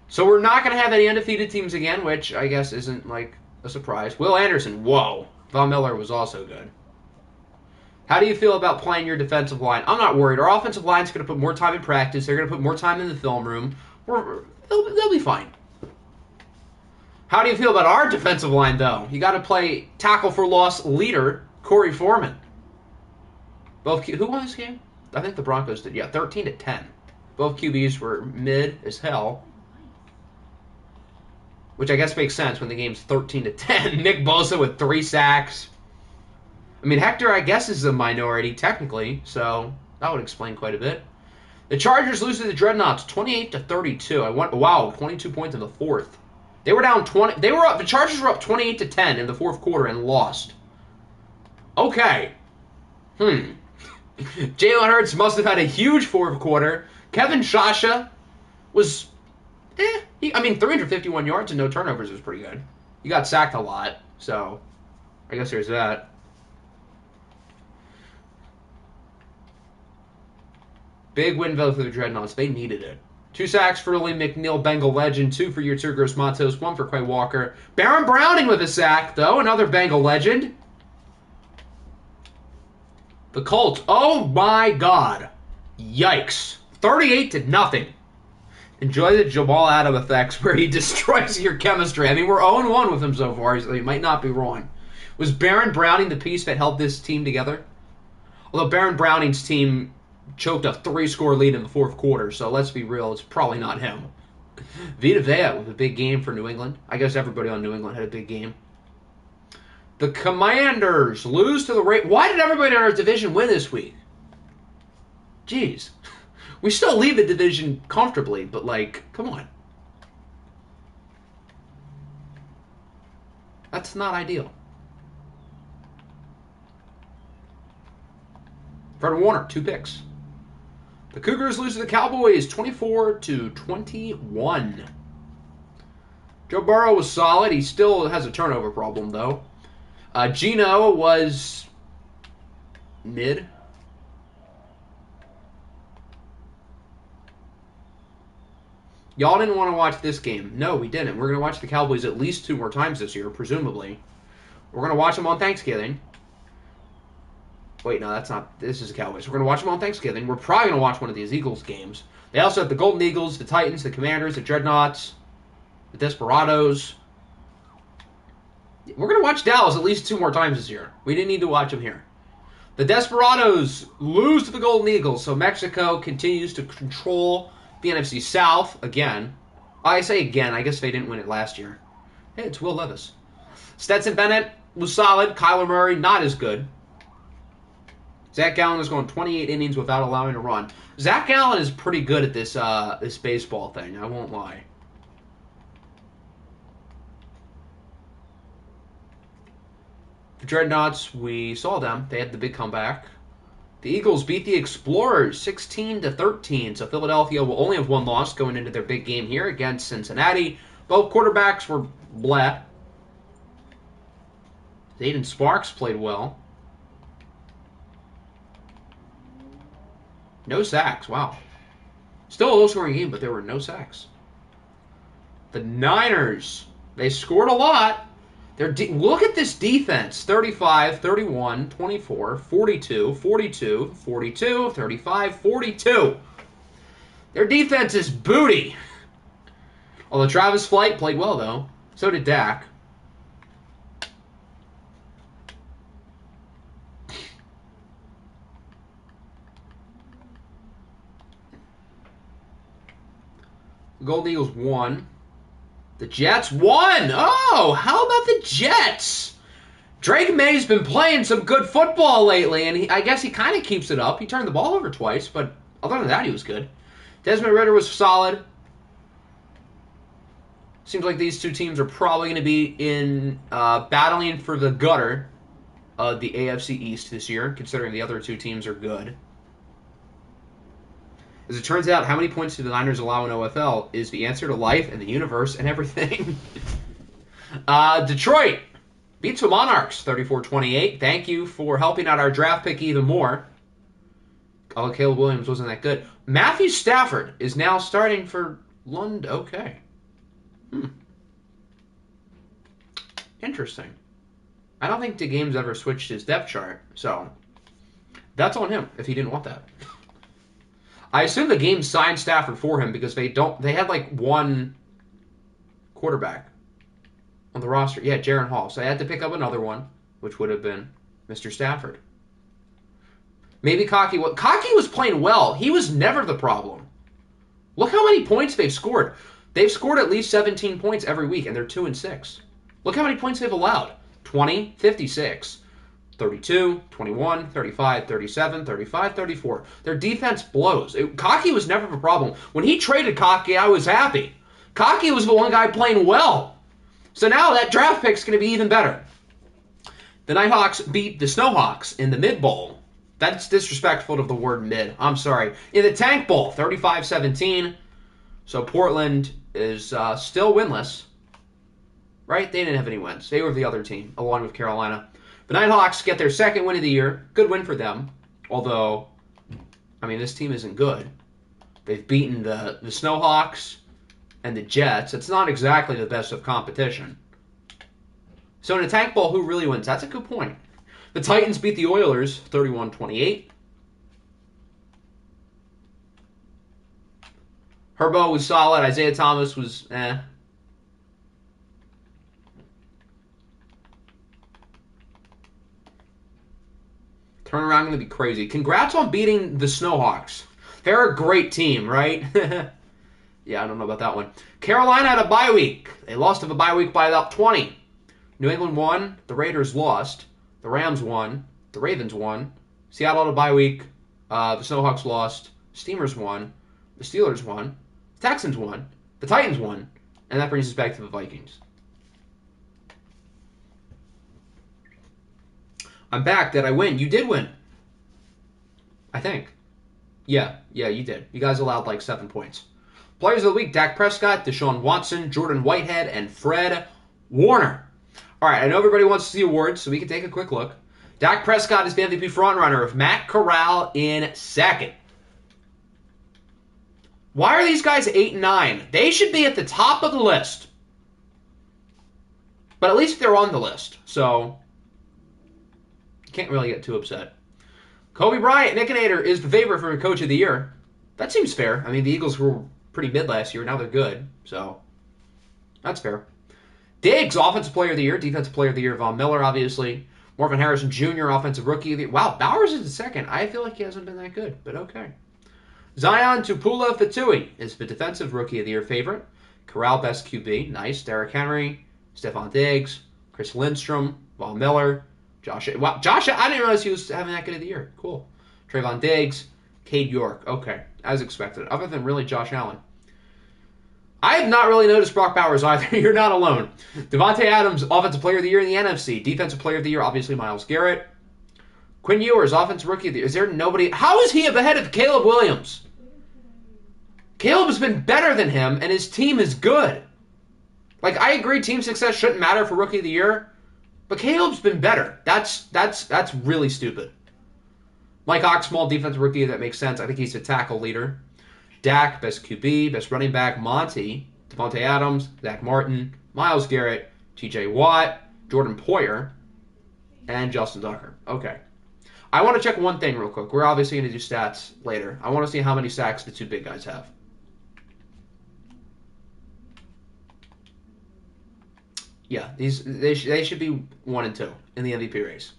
So we're not going to have any undefeated teams again, which I guess isn't like a surprise. Will Anderson, whoa. Von Miller was also good. How do you feel about playing your defensive line? I'm not worried. Our offensive line's going to put more time in practice. They're going to put more time in the film room. They'll be fine. How do you feel about our defensive line, though? You got to play tackle for loss leader Corey Foreman. Who won this game? I think the Broncos did. Yeah, 13-10. Both QBs were mid as hell. Which I guess makes sense when the game's 13-10. Nick Bosa with 3 sacks. I mean, Hector, I guess, is a minority, technically, so that would explain quite a bit. The Chargers lose to the Dreadnoughts 28-32. Wow, 22 points in the fourth. They were down 20. The Chargers were up 28-10 in the fourth quarter and lost. Okay. Jalen Hurts must have had a huge fourth quarter. Kevin Shasha was 351 yards and no turnovers was pretty good. He got sacked a lot, so I guess there's that. Big win vote for the Dreadnoughts. They needed it. 2 sacks for Lee McNeil, Bengal legend. 2 for Yetur Gross-Matos. 1 for Quay Walker. Baron Browning with a sack, though. Another Bengal legend. The Colts. Oh, my God. Yikes. 38-0. Enjoy the Jamal Adam effects where he destroys your chemistry. I mean, we're 0-1 with him so far, so you might not be wrong. Was Baron Browning the piece that held this team together? Although Baron Browning's team choked a 3-score lead in the fourth quarter, so let's be real, it's probably not him. Vita Vea with a big game for New England. I guess everybody on New England had a big game. The Commanders lose to the Ravens. Why did everybody in our division win this week? Jeez. We still lead the division comfortably, but, come on. That's not ideal. Fred Warner, 2 picks. The Cougars lose to the Cowboys 24-21. Joe Burrow was solid. He still has a turnover problem, though. Geno was mid. Y'all didn't want to watch this game. No, we didn't. We're going to watch the Cowboys at least 2 more times this year, presumably. We're going to watch them on Thanksgiving. Wait, no, that's not. This is the Cowboys. We're going to watch them on Thanksgiving. We're probably going to watch one of these Eagles games. They also have the Golden Eagles, the Titans, the Commanders, the Dreadnoughts, the Desperados. We're going to watch Dallas at least 2 more times this year. We didn't need to watch them here. The Desperados lose to the Golden Eagles, so Mexico continues to control the NFC South again. I say again. I guess they didn't win it last year. Hey, it's Will Levis. Stetson Bennett was solid. Kyler Murray, not as good. Zach Gallen is going 28 innings without allowing a run. Zach Gallen is pretty good at this this baseball thing. I won't lie. The Dreadnoughts, we saw them. They had the big comeback. The Eagles beat the Explorers 16-13, so Philadelphia will only have 1 loss going into their big game here against Cincinnati. Both quarterbacks were bleh. Zayden Sparks played well. No sacks, wow. Still a low-scoring game, but there were no sacks. The Niners, they scored a lot. Look at this defense. 35, 31, 24, 42, 42, 42, 35, 42. Their defense is booty. Although Travis Flight played well, though. So did Dak. Golden Eagles won. The Jets won. Oh, how about the Jets? Drake May's been playing some good football lately, and I guess he kind of keeps it up. He turned the ball over twice, but other than that, he was good. Desmond Ridder was solid. Seems like these two teams are probably going to be in battling for the gutter of the AFC East this year, considering the other two teams are good. As it turns out, how many points do the Niners allow in OFL is the answer to life and the universe and everything. Detroit beats the Monarchs 34-28. Thank you for helping out our draft pick even more. Oh, Caleb Williams wasn't that good. Matthew Stafford is now starting for London. Okay. Interesting. I don't think the game's ever switched his depth chart, so that's on him if he didn't want that. I assume the game signed Stafford for him because they had like one quarterback on the roster. Yeah, Jaron Hall. So I had to pick up another one, which would have been Mr. Stafford. Maybe Cocky was playing well. He was never the problem. Look how many points they've scored. They've scored at least 17 points every week, and they're 2-6. Look how many points they've allowed. 20, 56. 32, 21, 35, 37, 35, 34. Their defense blows. Cocky was never a problem. When he traded Cocky, I was happy. Cocky was the one guy playing well. So now that draft pick's going to be even better. The Nighthawks beat the Snowhawks in the Mid Bowl. That's disrespectful to the word mid. I'm sorry. In the Tank Bowl, 35-17. So Portland is still winless. Right? They didn't have any wins. They were the other team, along with Carolina. The Nighthawks get their second win of the year. Good win for them. Although, I mean, this team isn't good. They've beaten the Snowhawks and the Jets. It's not exactly the best of competition. So in a Tank Bowl, who really wins? That's a good point. The Titans beat the Oilers 31-28. Herbo was solid. Isaiah Thomas was Turnaround going to be crazy. Congrats on beating the Snowhawks. They're a great team, right? Yeah, I don't know about that one. Carolina had a bye week. They lost to the bye week by about 20. New England won. The Raiders lost. The Rams won. The Ravens won. Seattle had a bye week. The Snowhawks lost. Steamers won. The Steelers won. The Texans won. The Titans won. And that brings us back to the Vikings. I'm back. Did I win? You did win. I think. Yeah, you did. You guys allowed like 7 points. Players of the week, Dak Prescott, Deshaun Watson, Jordan Whitehead, and Fred Warner. All right, I know everybody wants to see awards, so we can take a quick look. Dak Prescott is the MVP frontrunner of Matt Corral in second. Why are these guys 8 and 9? They should be at the top of the list. But at least they're on the list, so you can't really get too upset. Kobe Bryant, Nickinator, is the favorite for Coach of the Year. That seems fair. I mean, the Eagles were pretty mid last year. Now they're good, so that's fair. Diggs, Offensive Player of the Year. Defensive Player of the Year, Von Miller, obviously. Marvin Harrison Jr., Offensive Rookie of the Year. Wow, Bowers is the second. I feel like he hasn't been that good, but okay. Zion Tupula-Fatui is the Defensive Rookie of the Year favorite. Corral, Best QB. Nice. Derrick Henry, Stephon Diggs, Chris Lindstrom, Von Miller, Josh. Wow, Josh, I didn't realize he was having that good of the year. Cool. Trayvon Diggs, Cade York. Okay, as expected. Other than really Josh Allen. I have not really noticed Brock Bowers either. You're not alone. Devontae Adams, Offensive Player of the Year in the NFC. Defensive Player of the Year, obviously Myles Garrett. Quinn Ewers, Offensive Rookie of the Year. Is there nobody? How is he ahead of Caleb Williams? Caleb has been better than him, and his team is good. Like, I agree team success shouldn't matter for Rookie of the Year, but Caleb's been better. That's really stupid. Mike Oxmall, Defensive Rookie, that makes sense. I think he's a tackle leader. Dak, Best QB, Best Running Back, Monty, Devontae Adams, Zach Martin, Myles Garrett, TJ Watt, Jordan Poyer, and Justin Tucker. Okay. I want to check one thing real quick. We're obviously going to do stats later. I want to see how many sacks the two big guys have. Yeah, they should be 1 and 2 in the MVP race.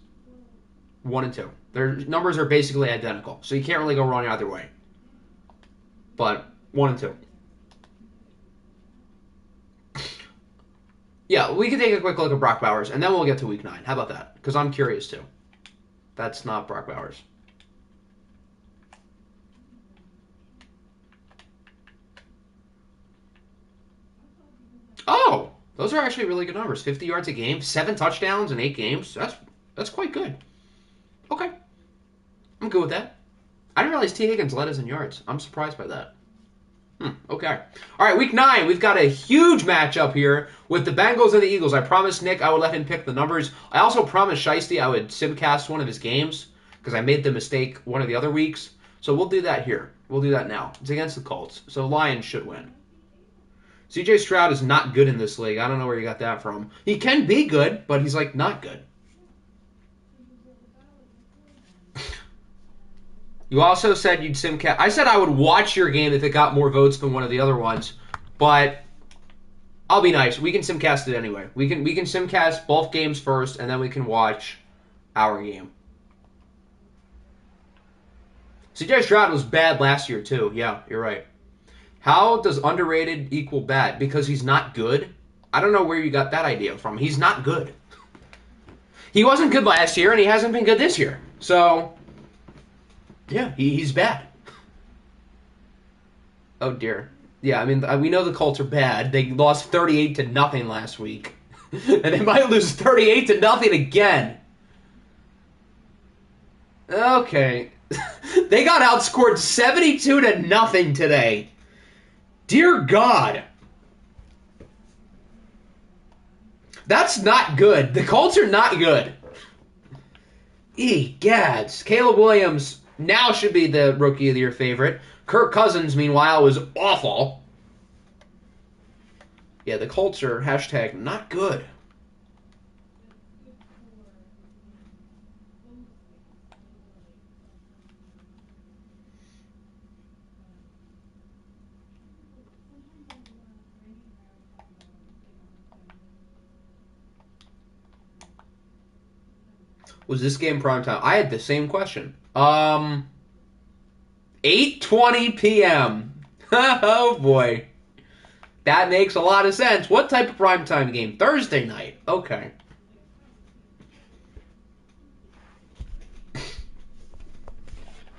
1 and 2. Their numbers are basically identical, so you can't really go wrong either way. But 1 and 2. Yeah, we can take a quick look at Brock Bowers, and then we'll get to week 9. How about that? Because I'm curious, too. That's not Brock Bowers. Oh! Those are actually really good numbers. 50 yards a game, 7 touchdowns in 8 games. That's quite good. Okay. I'm good with that. I didn't realize T. Higgins led us in yards. I'm surprised by that. Okay. All right, week 9, we've got a huge matchup here with the Bengals and the Eagles. I promised Nick I would let him pick the numbers. I also promised Shiesty I would simcast one of his games because I made the mistake one of the other weeks. So we'll do that here. We'll do that now. It's against the Colts, so Lions should win. CJ Stroud is not good in this league. I don't know where you got that from. He can be good, but he's like not good. You also said you'd simcast. I said I would watch your game if it got more votes than one of the other ones, but I'll be nice. We can simcast it anyway. We can simcast both games first, and then we can watch our game. CJ Stroud was bad last year too. Yeah, you're right. How does underrated equal bad? Because he's not good? I don't know where you got that idea from. He's not good. He wasn't good last year, and he hasn't been good this year. So, yeah, he's bad. Oh, dear. Yeah, I mean, we know the Colts are bad. They lost 38-0 last week. And they might lose 38-0 again. Okay. They got outscored 72-0 today. Dear God. That's not good. The Colts are not good. Egads. Caleb Williams now should be the Rookie of the Year favorite. Kirk Cousins, meanwhile, was awful. Yeah, the Colts are hashtag not good. Was this game primetime? I had the same question. 8:20 p.m. Oh, boy. That makes a lot of sense. What type of primetime game? Thursday night. Okay.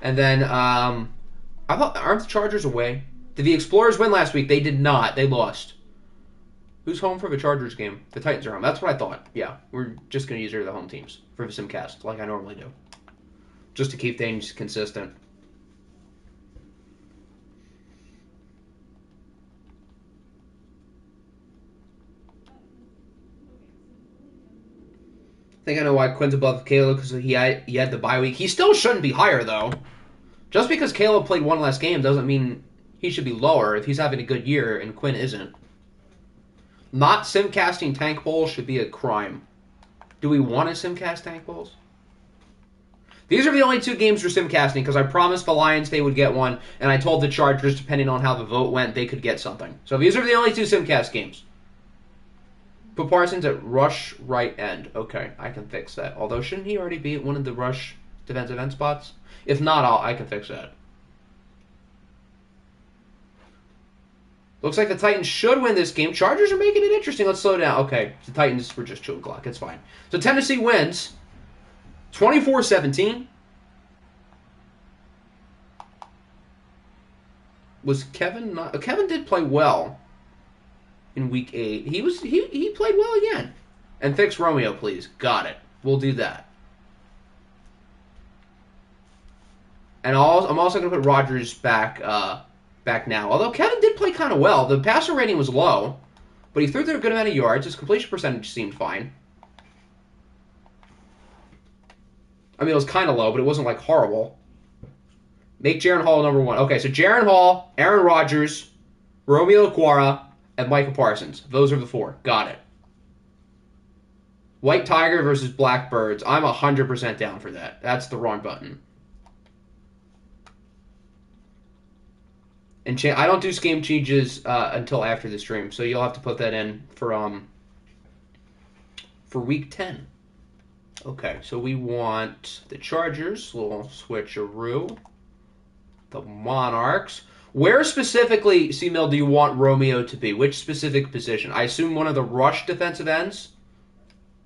And then, I thought, aren't the Chargers away? Did the Explorers win last week? They did not. They lost. Who's home for the Chargers game? The Titans are home. That's what I thought. Yeah, we're just going to use the home teams for the simcast, like I normally do. Just to keep things consistent. I think I know why Quinn's above Caleb, because he had the bye week. He still shouldn't be higher, though. Just because Caleb played one less game doesn't mean he should be lower if he's having a good year and Quinn isn't. Not simcasting tank bowls should be a crime. Do we want to simcast tank bowls? These are the only 2 games we're simcasting because I promised the Lions they would get one, and I told the Chargers, depending on how the vote went, they could get something. So these are the only 2 simcast games. Put Parsons at rush right end. Okay, I can fix that. Although, shouldn't he already be at one of the rush defensive end spots? If not, I can fix that. Looks like the Titans should win this game. Chargers are making it interesting. Let's slow down. Okay, the Titans were just chewing clock. It's fine. So Tennessee wins 24-17. Was Kevin not... Kevin did play well in week 8. He played well again. And fix Romeo, please. Got it. We'll do that. And I'm also going to put Rodgers back now. Although Kevin did play kind of well. The passer rating was low, but he threw through a good amount of yards. His completion percentage seemed fine. I mean, it was kind of low, but it wasn't, like, horrible. Make Jaren Hall number 1. Okay, so Jaren Hall, Aaron Rodgers, Romeo Okwara, and Micah Parsons. Those are the 4. Got it. White Tiger versus Blackbirds. I'm 100% down for that. That's the wrong button. And I don't do game changes until after the stream, so you'll have to put that in for week 10. Okay, so we want the Chargers, little switcheroo. The Monarchs. Where specifically, C-Mill, do you want Romeo to be? Which specific position? I assume one of the rush defensive ends,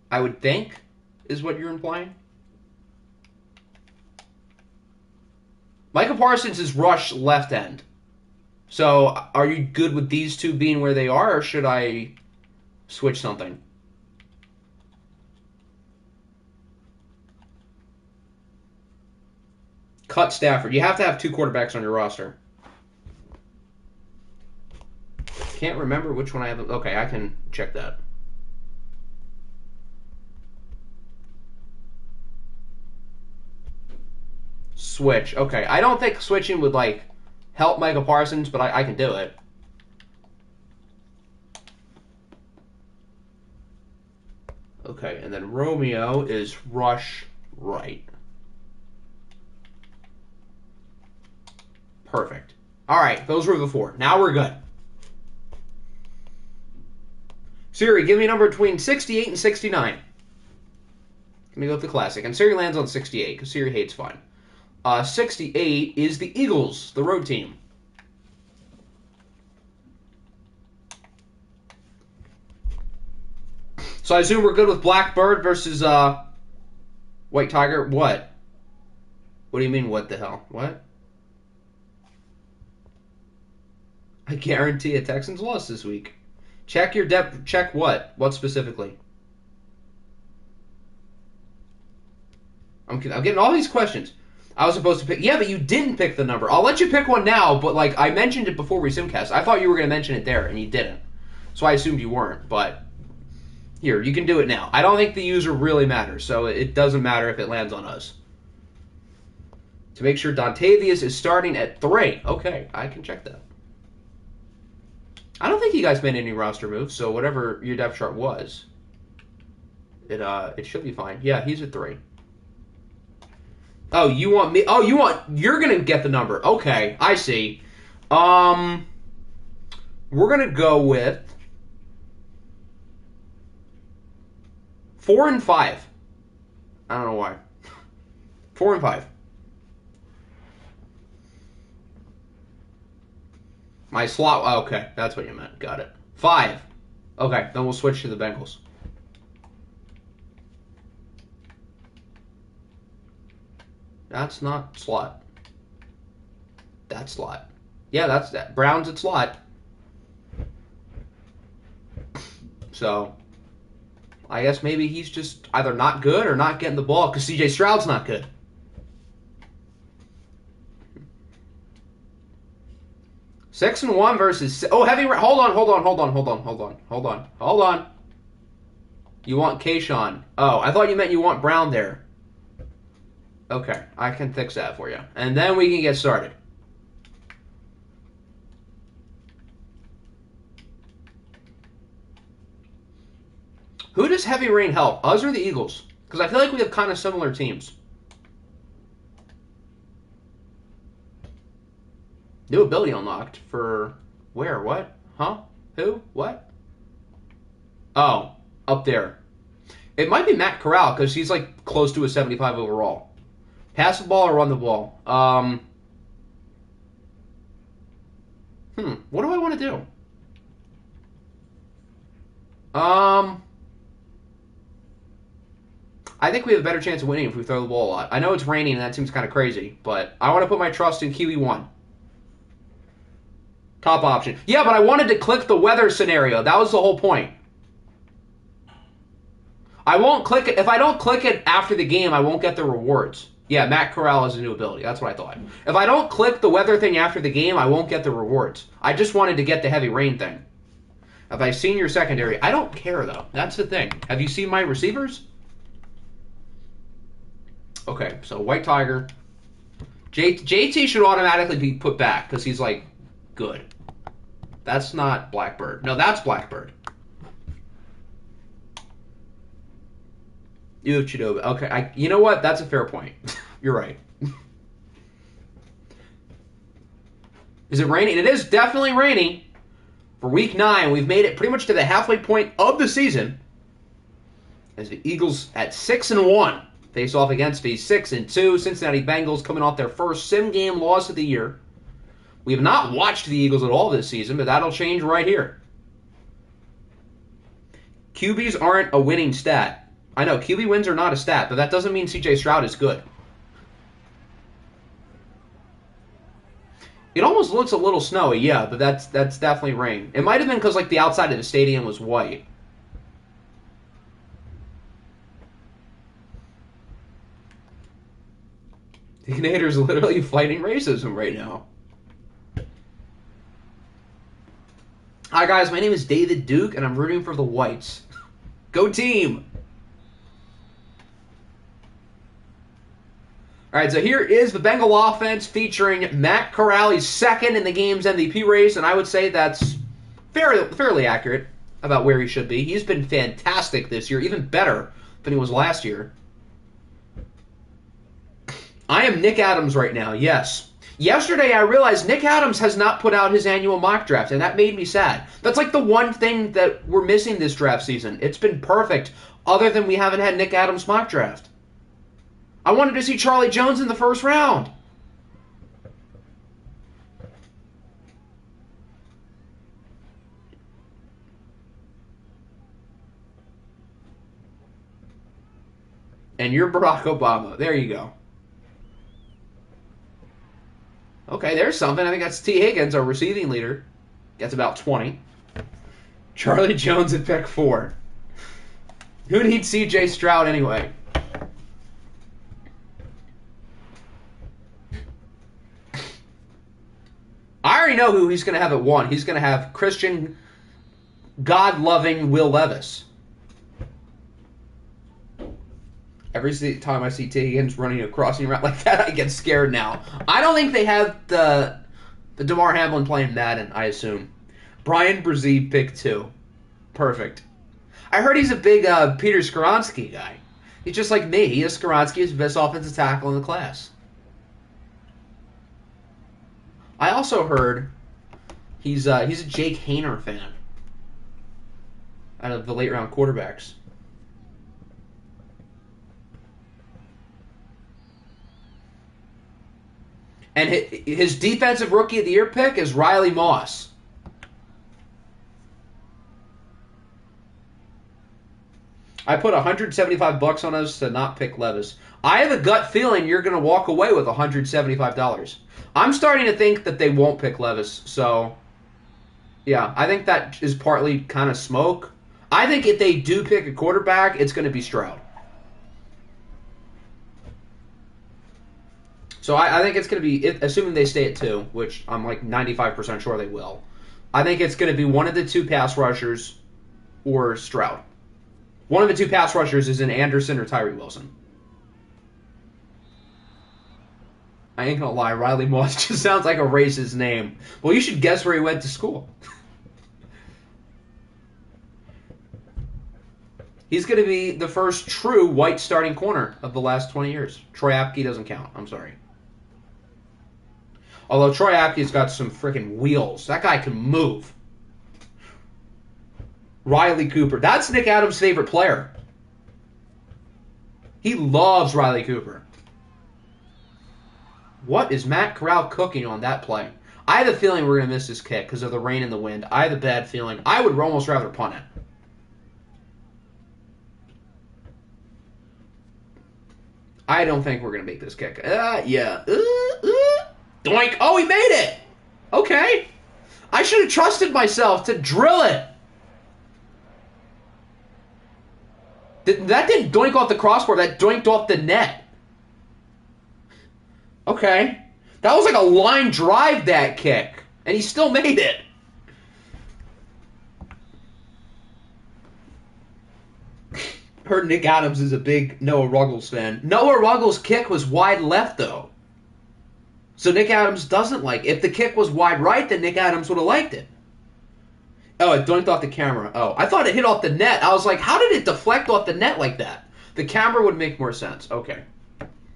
I would think, is what you're implying. Micah Parsons is rush left end. So are you good with these two being where they are, or should I switch something? Cut Stafford. You have to have two quarterbacks on your roster. Can't remember which one I have. Okay, I can check that. Switch. Okay, I don't think switching would, like, help Micah Parsons, but I can do it. Okay, and then Romeo is rush right. Perfect. All right, those were the four. Now we're good. Siri, give me a number between 68 and 69. Let me go with the classic. And Siri lands on 68, because Siri hates fun. 68 is the Eagles, the road team. So I assume we're good with Blackbird versus White Tiger. What? What do you mean, what the hell? What? I guarantee a Texans loss this week. Check your depth. Check what? What specifically? I'm getting all these questions. I was supposed to pick. Yeah, but you didn't pick the number. I'll let you pick one now, but like I mentioned it before we simcast. I thought you were going to mention it there, and you didn't. So I assumed you weren't, but here, you can do it now. I don't think the user really matters, so it doesn't matter if it lands on us. To make sure Dontavius is starting at 3. Okay, I can check that. I don't think you guys made any roster moves, so whatever your depth chart was, it should be fine. Yeah, he's at 3. Oh, you want me? Oh, you're gonna get the number. Okay, I see. We're gonna go with 4 and 5. I don't know why. 4 and 5. My slot. Okay, that's what you meant. Got it. 5. Okay, then we'll switch to the Bengals. That's not slot. That's slot. Yeah, that's that. Brown's at slot. So, I guess maybe he's just either not good or not getting the ball because C.J. Stroud's not good. Six and 1 versus... Oh, heavy... Hold on. You want Kayshawn. Oh, I thought you meant you want Brown there. Okay, I can fix that for you. And then we can get started. Who does heavy rain help? Us or the Eagles? Because I feel like we have kind of similar teams. New ability unlocked for where? What? Huh? Who? What? Oh, up there. It might be Matt Corral because he's like close to a 75 overall. Pass the ball or run the ball? What do I want to do? I think we have a better chance of winning if we throw the ball a lot. I know it's raining and that seems kind of crazy, but I want to put my trust in QE1. Top option. Yeah, but I wanted to click the weather scenario. That was the whole point. I won't click it. If I don't click it after the game, I won't get the rewards. Yeah, Matt Corral has a new ability. That's what I thought. If I don't click the weather thing after the game, I won't get the rewards. I just wanted to get the heavy rain thing. Have I seen your secondary? I don't care, though. That's the thing. Have you seen my receivers? Okay, so White Tiger. JT should automatically be put back because he's, like, good. That's not Blackbird. No, that's Blackbird. You have Chidobe. Okay, you know what? That's a fair point. You're right. Is it raining? It is definitely raining. For week 9, we've made it pretty much to the halfway point of the season. As the Eagles at 6-1 face off against the 6-2 Cincinnati Bengals coming off their first sim game loss of the year. We have not watched the Eagles at all this season, but that'll change right here. QBs aren't a winning stat. I know, QB wins are not a stat, but that doesn't mean CJ Stroud is good. It almost looks a little snowy, yeah, but that's definitely rain. It might have been because like the outside of the stadium was white. The Canadians are literally fighting racism right now. Hi guys, my name is David Duke, and I'm rooting for the Whites. Go team! All right, so here is the Bengal offense featuring Matt Corral. He's second in the game's MVP race, and I would say that's fairly accurate about where he should be. He's been fantastic this year, even better than he was last year. I am Nick Adams right now, yes. Yesterday, I realized Nick Adams has not put out his annual mock draft, and that made me sad. That's like the one thing that we're missing this draft season. It's been perfect, other than we haven't had Nick Adams' mock draft. I wanted to see Charlie Jones in the first round. And you're Barack Obama. There you go. Okay, there's something. I think that's T. Higgins, our receiving leader. Gets about 20. Charlie Jones at pick 4. Who needs C.J. Stroud anyway? I already know who he's going to have at 1. He's going to have Christian, God-loving Will Levis. Every time I see T. Higgins running a crossing route like that, I get scared now. I don't think they have the DeMar Hamlin playing Madden, I assume. Brian Brzee, pick 2. Perfect. I heard he's a big Peter Skoronski guy. He's just like me. He is Skoronski, is the best offensive tackle in the class. I also heard he's a Jake Haener fan out of the late round quarterbacks. And his defensive rookie of the year pick is Riley Moss. I put $175 on us to not pick Levis. I have a gut feeling you're going to walk away with $175. I'm starting to think that they won't pick Levis. So, yeah, I think that is partly kind of smoke. I think if they do pick a quarterback, it's going to be Stroud. So I think it's going to be, assuming they stay at 2, which I'm like 95% sure they will, I think it's going to be one of the 2 pass rushers or Stroud. One of the 2 pass rushers is in Anderson or Tyree Wilson. I ain't going to lie, Riley Moss just sounds like a racist name. Well, you should guess where he went to school. He's going to be the first true white starting corner of the last 20 years. Troy Apke doesn't count. I'm sorry. Although Troy Apke's got some freaking wheels. That guy can move. Riley Cooper. That's Nick Adams' favorite player. He loves Riley Cooper. What is Matt Corral cooking on that play? I have a feeling we're going to miss this kick because of the rain and the wind. I have a bad feeling. I would almost rather punt it. I don't think we're going to make this kick. Yeah. Doink. Oh, he made it. Okay. I should have trusted myself to drill it. That didn't doink off the crossbar. That doinked off the net. Okay. That was like a line drive, that kick. And he still made it. Heard Nick Adams is a big Noah Ruggles fan. Noah Ruggles' kick was wide left, though. So Nick Adams doesn't like it. If the kick was wide right, then Nick Adams would have liked it. Oh, it doinked off the camera. Oh, I thought it hit off the net. I was like, how did it deflect off the net like that? The camera would make more sense. Okay.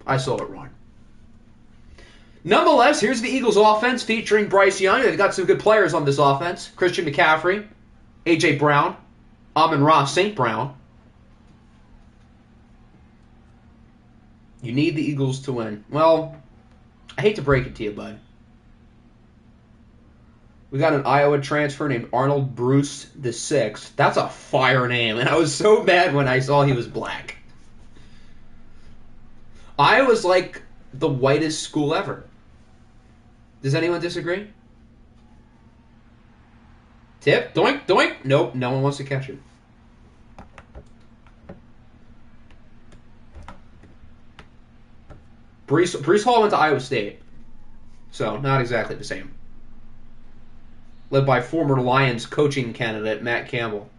I saw it wrong. Nonetheless, here's the Eagles offense featuring Bryce Young. They've got some good players on this offense. Christian McCaffrey, A.J. Brown, Amon-Ra St. Brown. You need the Eagles to win. Well, I hate to break it to you, bud. We got an Iowa transfer named Arnold Bruce the Sixth. That's a fire name, and I was so mad when I saw he was black. Iowa's like the whitest school ever. Does anyone disagree? Tip, doink, doink. Nope, no one wants to catch it. Brees Hall went to Iowa State, so not exactly the same. Led by former Lions coaching candidate Matt Campbell.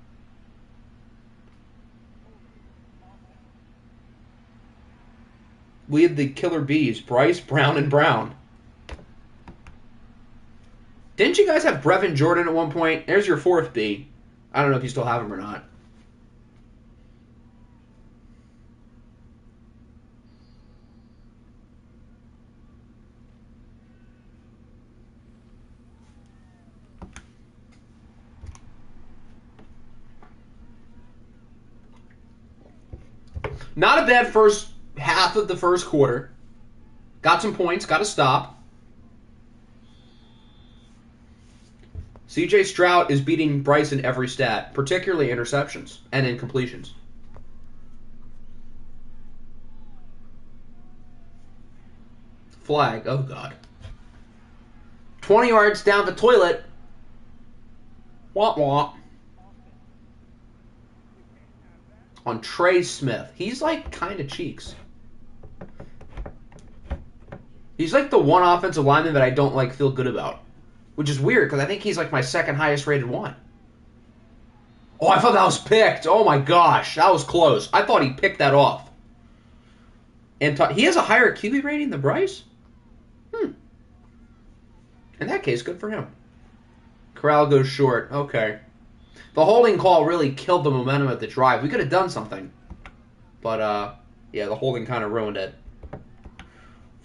We had the killer bees, Bryce, Brown, and Brown. Didn't you guys have Brevin Jordan at one point? There's your fourth B. I don't know if you still have him or not. Not a bad first half of the first quarter. Got some points, got a stop. CJ Stroud is beating Bryce in every stat, particularly interceptions and incompletions. Flag, oh God. 20 yards down the toilet. Womp womp. On Trey Smith. He's like kind of cheeks. He's like the one offensive lineman that I don't like feel good about. Which is weird, because I think he's like my second highest rated one. Oh, I thought that was picked. Oh my gosh, that was close. I thought he picked that off. And he has a higher QB rating than Bryce? In that case, good for him. Corral goes short. Okay. The holding call really killed the momentum of the drive. We could have done something. But, yeah, the holding kind of ruined it.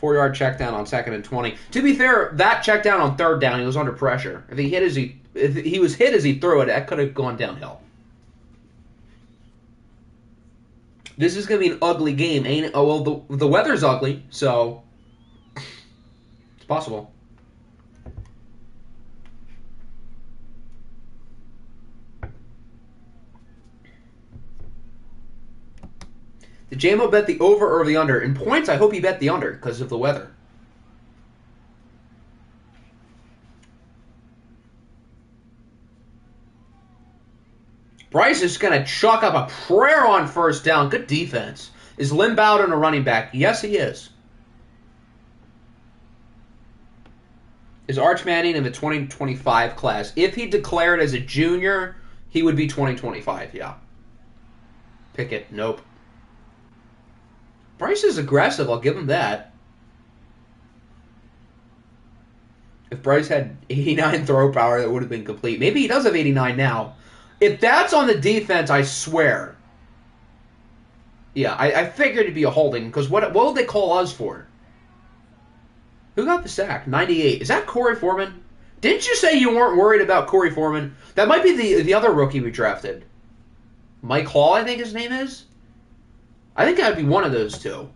4-yard check down on 2nd and 20. To be fair, that check down on 3rd down, he was under pressure. If he was hit as he threw it, that could have gone downhill. This is going to be an ugly game, ain't it? Oh, well, the weather's ugly, so it's possible. Did JMO bet the over or the under? In points, I hope he bet the under because of the weather. Bryce is going to chalk up a prayer on 1st down. Good defense. Is Lynn Bowden a running back? Yes, he is. Is Arch Manning in the 2025 class? If he declared as a junior, he would be 2025, yeah. Pickett, nope. Bryce is aggressive, I'll give him that. If Bryce had 89 throw power, that would have been complete. Maybe he does have 89 now. If that's on the defense, I swear. Yeah, I figured it'd be a holding, because what would they call us for? Who got the sack? 98. Is that Corey Foreman? Didn't you say you weren't worried about Corey Foreman? That might be the other rookie we drafted. Mike Hall, I think his name is? I think that would be one of those two.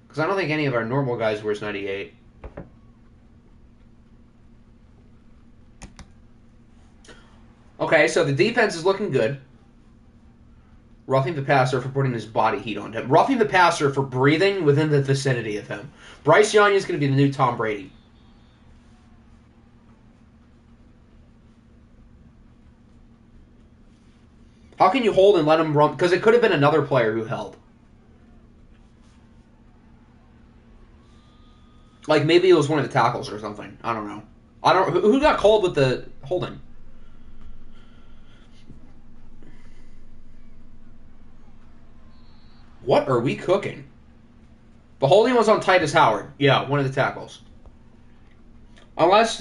Because I don't think any of our normal guys wears 98. Okay, so the defense is looking good. Roughing the passer for putting his body heat on him. Roughing the passer for breathing within the vicinity of him. Bryce Young is going to be the new Tom Brady. How can you hold and let him run? Because it could have been another player who held. Like maybe it was one of the tackles or something. I don't know. Who got called with the holding? What are we cooking? The holding was on Titus Howard. Yeah, one of the tackles. Unless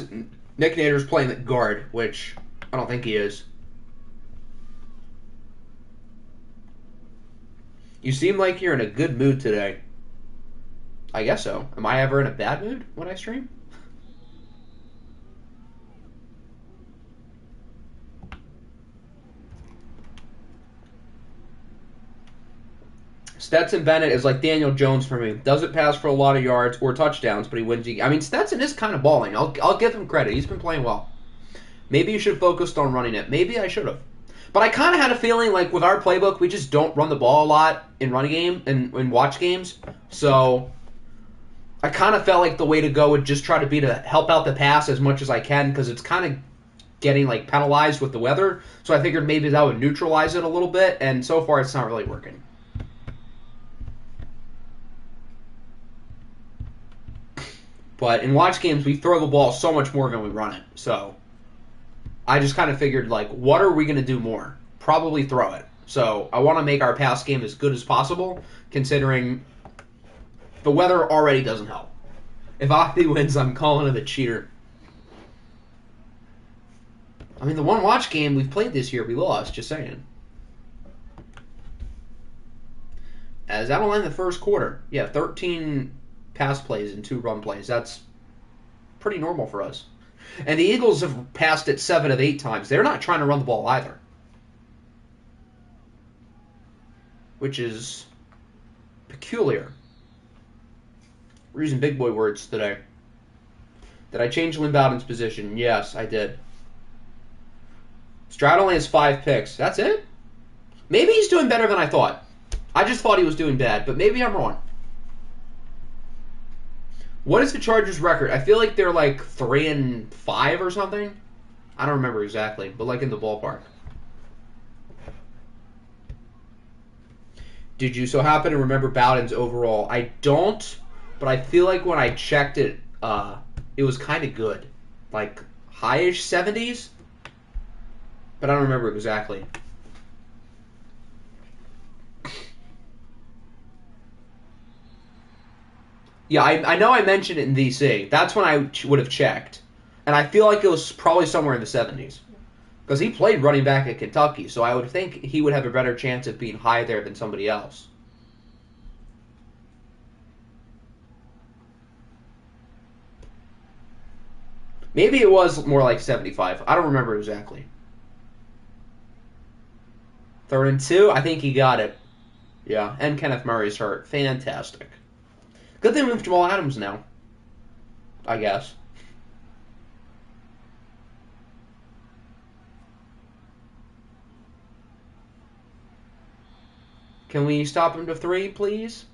Nick Nader's playing at guard, which I don't think he is. You seem like you're in a good mood today. I guess so. Am I ever in a bad mood when I stream? Stetson Bennett is like Daniel Jones for me. Doesn't pass for a lot of yards or touchdowns, but he wins. I mean, Stetson is kind of balling. I'll give him credit. He's been playing well. Maybe you should have focused on running it. Maybe I should have. But I kind of had a feeling like with our playbook, we just don't run the ball a lot in running game and in watch games. So I kind of felt like the way to go would just try to be to help out the pass as much as I can because it's kind of getting like penalized with the weather. So I figured maybe that would neutralize it a little bit, and so far it's not really working. But in watch games, we throw the ball so much more than we run it. So I just kind of figured, like, what are we going to do more? Probably throw it. So I want to make our pass game as good as possible, considering the weather already doesn't help. If Octi wins, I'm calling it a cheater. I mean, the one watch game we've played this year, we lost, just saying. As that will end the first quarter. Yeah, 13 pass plays and 2 run plays. That's pretty normal for us. And the Eagles have passed it 7 of 8 times. They're not trying to run the ball either. Which is peculiar. We're using big boy words today. Did I change Lynn Bowden's position? Yes, I did. Stroud only has 5 picks. That's it? Maybe he's doing better than I thought. I just thought he was doing bad, but maybe I'm wrong. What is the Chargers' record? I feel like they're like 3-5 or something. I don't remember exactly, but like in the ballpark. Did you so happen to remember Bowden's overall? I don't, but I feel like when I checked it, it was kind of good. Like high-ish 70s, but I don't remember exactly. Yeah, I know I mentioned it in DC. That's when I would have checked. And I feel like it was probably somewhere in the 70s. Because he played running back at Kentucky, so I would think he would have a better chance of being high there than somebody else. Maybe it was more like 75. I don't remember exactly. 3rd and 2, I think he got it. Yeah, and Kenneth Murray's hurt. Fantastic. Good thing we moved Jamal Adams now. I guess. Can we stop him to 3, please?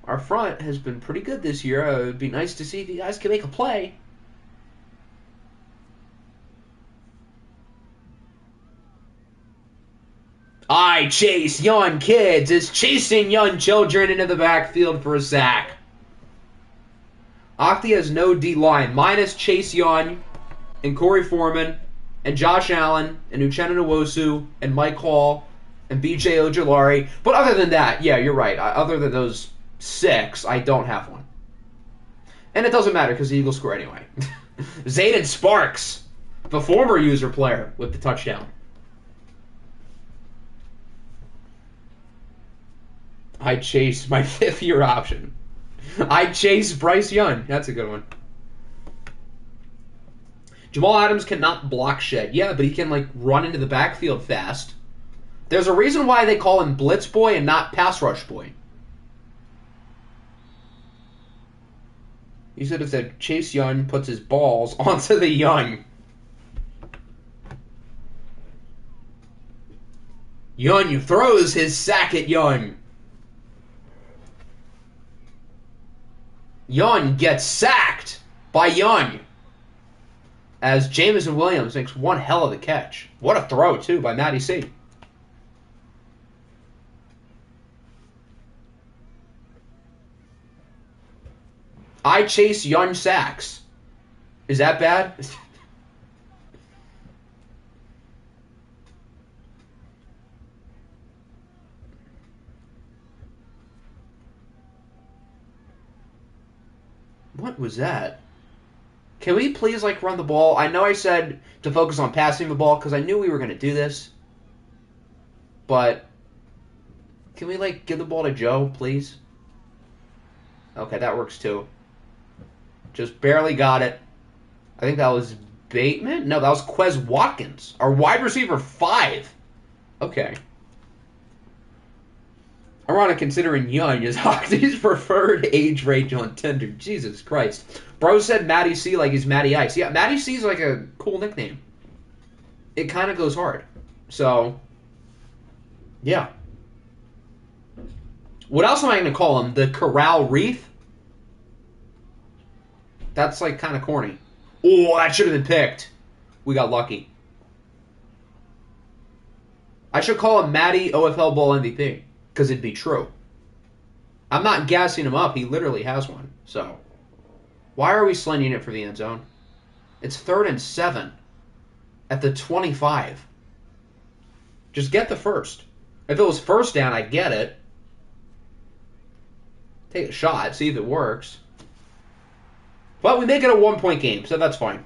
Our front has been pretty good this year. It would be nice to see if you guys can make a play. I chase young kids is chasing young children into the backfield for a sack. Octi has no D-line, minus Chase Young and Corey Foreman and Josh Allen and Uchenna Nwosu and Mike Hall and B.J. Ojolari. But other than that, yeah, you're right. Other than those 6, I don't have one. And it doesn't matter because the Eagles score anyway. Zayden Sparks, the former user player, with the touchdown. I chase my 5th-year option. I chase Bryce Young. That's a good one. Jamal Adams cannot block shed. Yeah, but he can like run into the backfield fast. There's a reason why they call him Blitz Boy and not Pass Rush Boy. He said if the Chase Young puts his balls onto the Young. Young throws his sack at Young. Young gets sacked by Young as Jameson Williams makes one hell of a catch. What a throw, too, by Matty C. I chase Young sacks. Is that bad? What was that? Can we please, like, run the ball? I know I said to focus on passing the ball because I knew we were going to do this. But can we, like, give the ball to Joe, please? Okay, that works, too. Just barely got it. I think that was Bateman? No, that was Quez Watkins. Our wide receiver 5. Okay. Ironic considering young is Hoxie's preferred age range on Tinder. Jesus Christ. Bro said Matty C like he's Matty Ice. Yeah, Matty C is like a cool nickname. It kind of goes hard. So, yeah. What else am I going to call him? The Corral Wreath? That's like kind of corny. Oh, that should have been picked. We got lucky. I should call him Matty OFL Bowl MVP. Because it'd be true. I'm not gassing him up. He literally has one. So, why are we slinging it for the end zone? It's 3rd and 7 at the 25. Just get the first. If it was first down, I get it. Take a shot, see if it works. But we make it a 1-point game, so that's fine.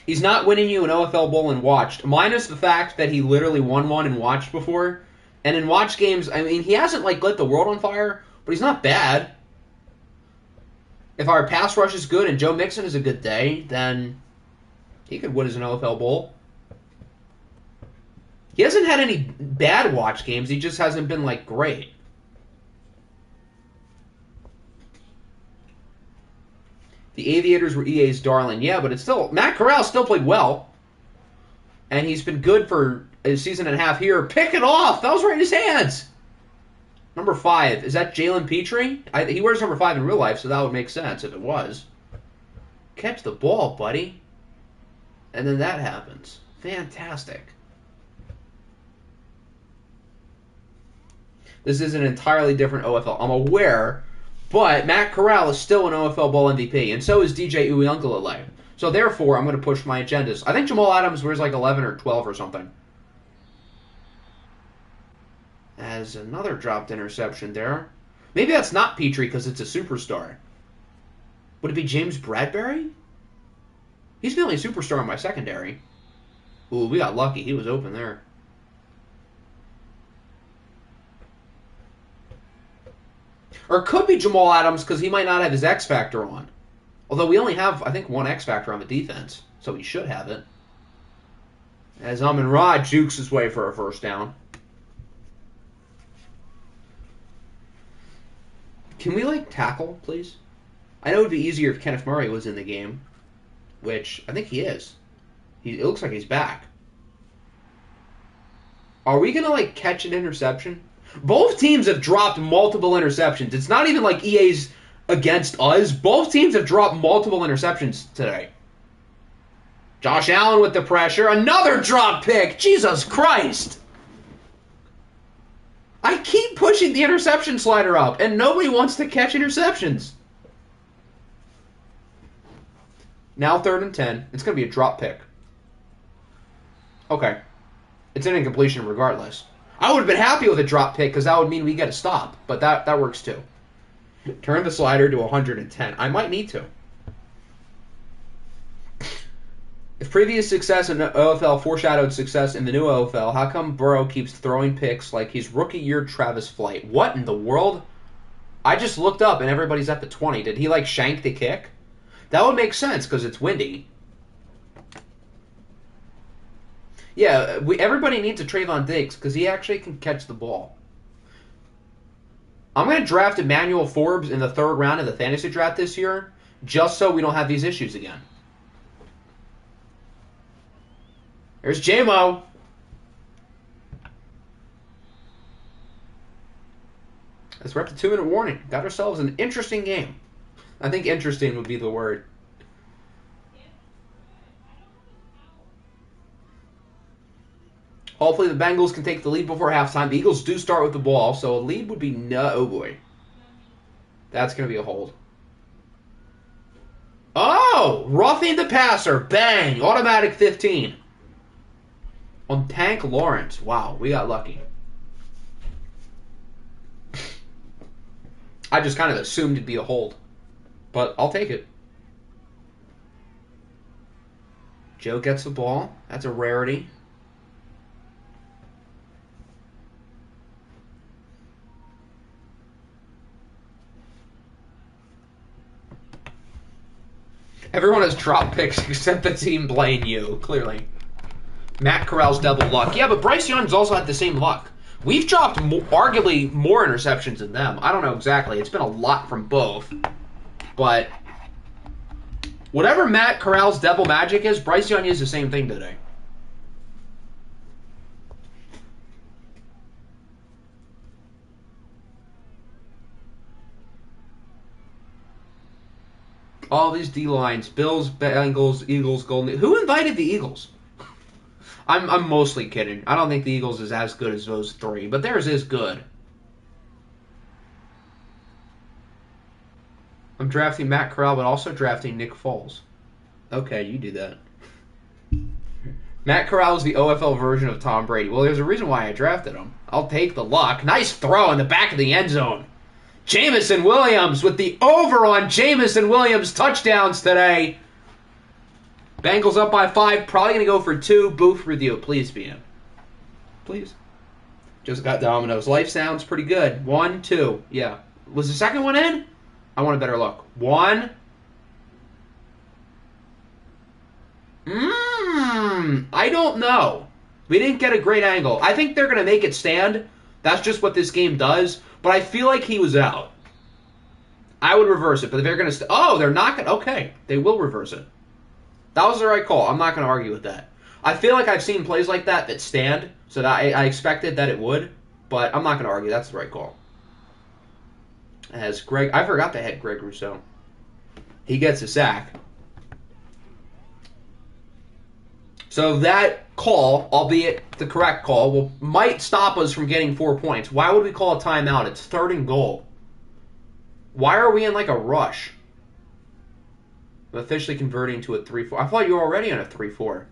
He's not winning you an OFL Bowl and watched, minus the fact that he literally won one and watched before. And in watch games, I mean, he hasn't like lit the world on fire, but he's not bad. If our pass rush is good and Joe Mixon is a good day, then he could win as an OFL Bowl. He hasn't had any bad watch games. He just hasn't been like great. The Aviators were EA's darling. Yeah, but it's still... Matt Corral still played well. And he's been good for a season and a half here. Pick it off! That was right in his hands! Number 5. Is that Jalen Petrie? He wears number 5 in real life, so that would make sense if it was. Catch the ball, buddy. And then that happens. Fantastic. This is an entirely different OFL. I'm aware... But Matt Corral is still an OFL Bowl MVP, and so is DJ Uiagalelei. So therefore, I'm going to push my agendas. I think Jamal Adams wears like 11 or 12 or something. As another dropped interception there. Maybe that's not Petrie because it's a superstar. Would it be James Bradbury? He's the only superstar in my secondary. Ooh, we got lucky. He was open there. Or it could be Jamal Adams because he might not have his X Factor on. Although we only have, I think, one X Factor on the defense. So he should have it. As Amon-Ra jukes his way for a first down. Can we, like, tackle, please? I know it would be easier if Kenneth Murray was in the game. Which, I think he is. It looks like he's back. Are we going to, like, catch an interception? Both teams have dropped multiple interceptions. It's not even like EA's against us. Both teams have dropped multiple interceptions today. Josh Allen with the pressure. Another drop pick. Jesus Christ. I keep pushing the interception slider up, and nobody wants to catch interceptions. Now 3rd and 10. It's going to be a drop pick. Okay. It's an incompletion regardless. I would have been happy with a drop pick because that would mean we get a stop. But that works too. Turn the slider to 110. I might need to. If previous success in OFL foreshadowed success in the new OFL, how come Burrow keeps throwing picks like he's rookie year Travis Flight? What in the world? I just looked up and everybody's at the 20. Did he like shank the kick? That would make sense because it's windy. Yeah, everybody needs a Trayvon Diggs because he actually can catch the ball. I'm going to draft Emmanuel Forbes in the 3rd round of the fantasy draft this year just so we don't have these issues again. There's J-Mo. As we're up to 2-minute warning. Got ourselves an interesting game. I think interesting would be the word. Hopefully the Bengals can take the lead before halftime. The Eagles do start with the ball, so a lead would be oh boy. That's going to be a hold. Oh! Roughing the passer. Bang! Automatic 15. On Tank Lawrence. Wow, we got lucky. I just kind of assumed it'd be a hold. But I'll take it. Joe gets the ball. That's a rarity. Everyone has drop picks except the team playing you, clearly. Matt Corral's double luck. Yeah, but Bryce Young's also had the same luck. We've dropped arguably more interceptions than them. I don't know exactly. It's been a lot from both. But whatever Matt Corral's devil magic is, Bryce Young is the same thing today. All these D-lines, Bills, Bengals, Eagles, Golden... Who invited the Eagles? I'm mostly kidding. I don't think the Eagles is as good as those three, but theirs is good. I'm drafting Matt Corral, but also drafting Nick Foles. Okay, you do that. Matt Corral is the OFL version of Tom Brady. Well, there's a reason why I drafted him. I'll take the luck. Nice throw in the back of the end zone. Jameson Williams with the over on Jameson Williams touchdowns today. Bengals up by 5. Probably going to go for 2. Booth review. Please be in. Please. Just got Domino's. Life sounds pretty good. 1, 2. Yeah. Was the second one in? I want a better look. 1. I don't know. We didn't get a great angle. I think they're going to make it stand. That's just what this game does. But I feel like he was out. I would reverse it. But they're going to... Oh, they're not going to... Okay. They will reverse it. That was the right call. I'm not going to argue with that. I feel like I've seen plays like that stand. So that I expected that it would. But I'm not going to argue. That's the right call. As Greg... I forgot they had Greg Rousseau. He gets a sack. So that call, albeit the correct call, might stop us from getting 4 points. Why would we call a timeout? It's 3rd and goal. Why are we in like a rush? I'm officially converting to a 3-4. I thought you were already on a 3-4.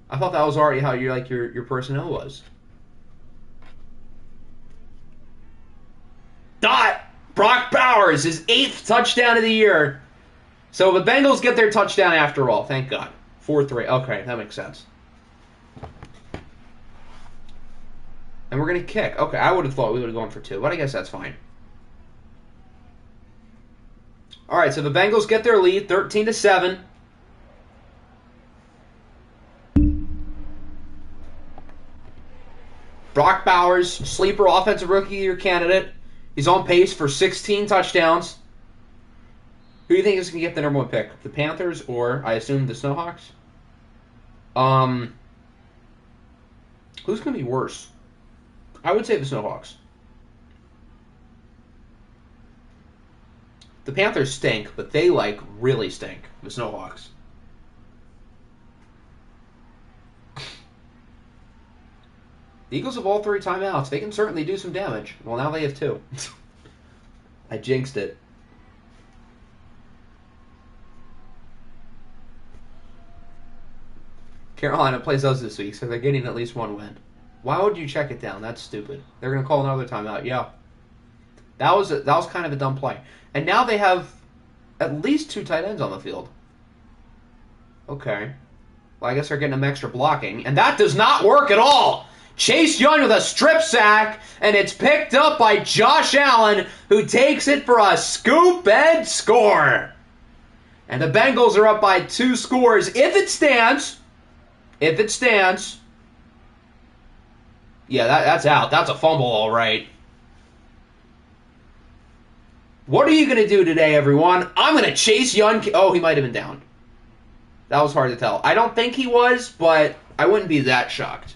I thought that was already how your personnel was. Dot! Brock Bowers, his 8th touchdown of the year. So the Bengals get their touchdown after all. Thank God. 4-3. Okay, that makes sense. And we're going to kick. Okay, I would have thought we would have gone for 2, but I guess that's fine. All right, so the Bengals get their lead, 13-7. Brock Bowers, sleeper offensive rookie of the year candidate. He's on pace for 16 touchdowns. Who do you think is going to get the number 1 pick? The Panthers or, I assume, the Snowhawks? Who's going to be worse? I would say the Snowhawks. The Panthers stink, but they, really stink. The Snowhawks. The Eagles have all 3 timeouts. They can certainly do some damage. Well, now they have 2. I jinxed it. Carolina plays us this week, so they're getting at least 1 win. Why would you check it down? That's stupid. They're going to call another timeout. Yeah. That was kind of a dumb play. And now they have at least 2 tight ends on the field. Okay. Well, I guess they're getting them extra blocking. And that does not work at all. Chase Young with a strip sack, and it's picked up by Josh Allen, who takes it for a scoop and score. And the Bengals are up by 2 scores. If it stands... Yeah, that's out. That's a fumble, all right. What are you going to do today, everyone? I'm going to chase Young... Oh, he might have been down. That was hard to tell. I don't think he was, but I wouldn't be that shocked.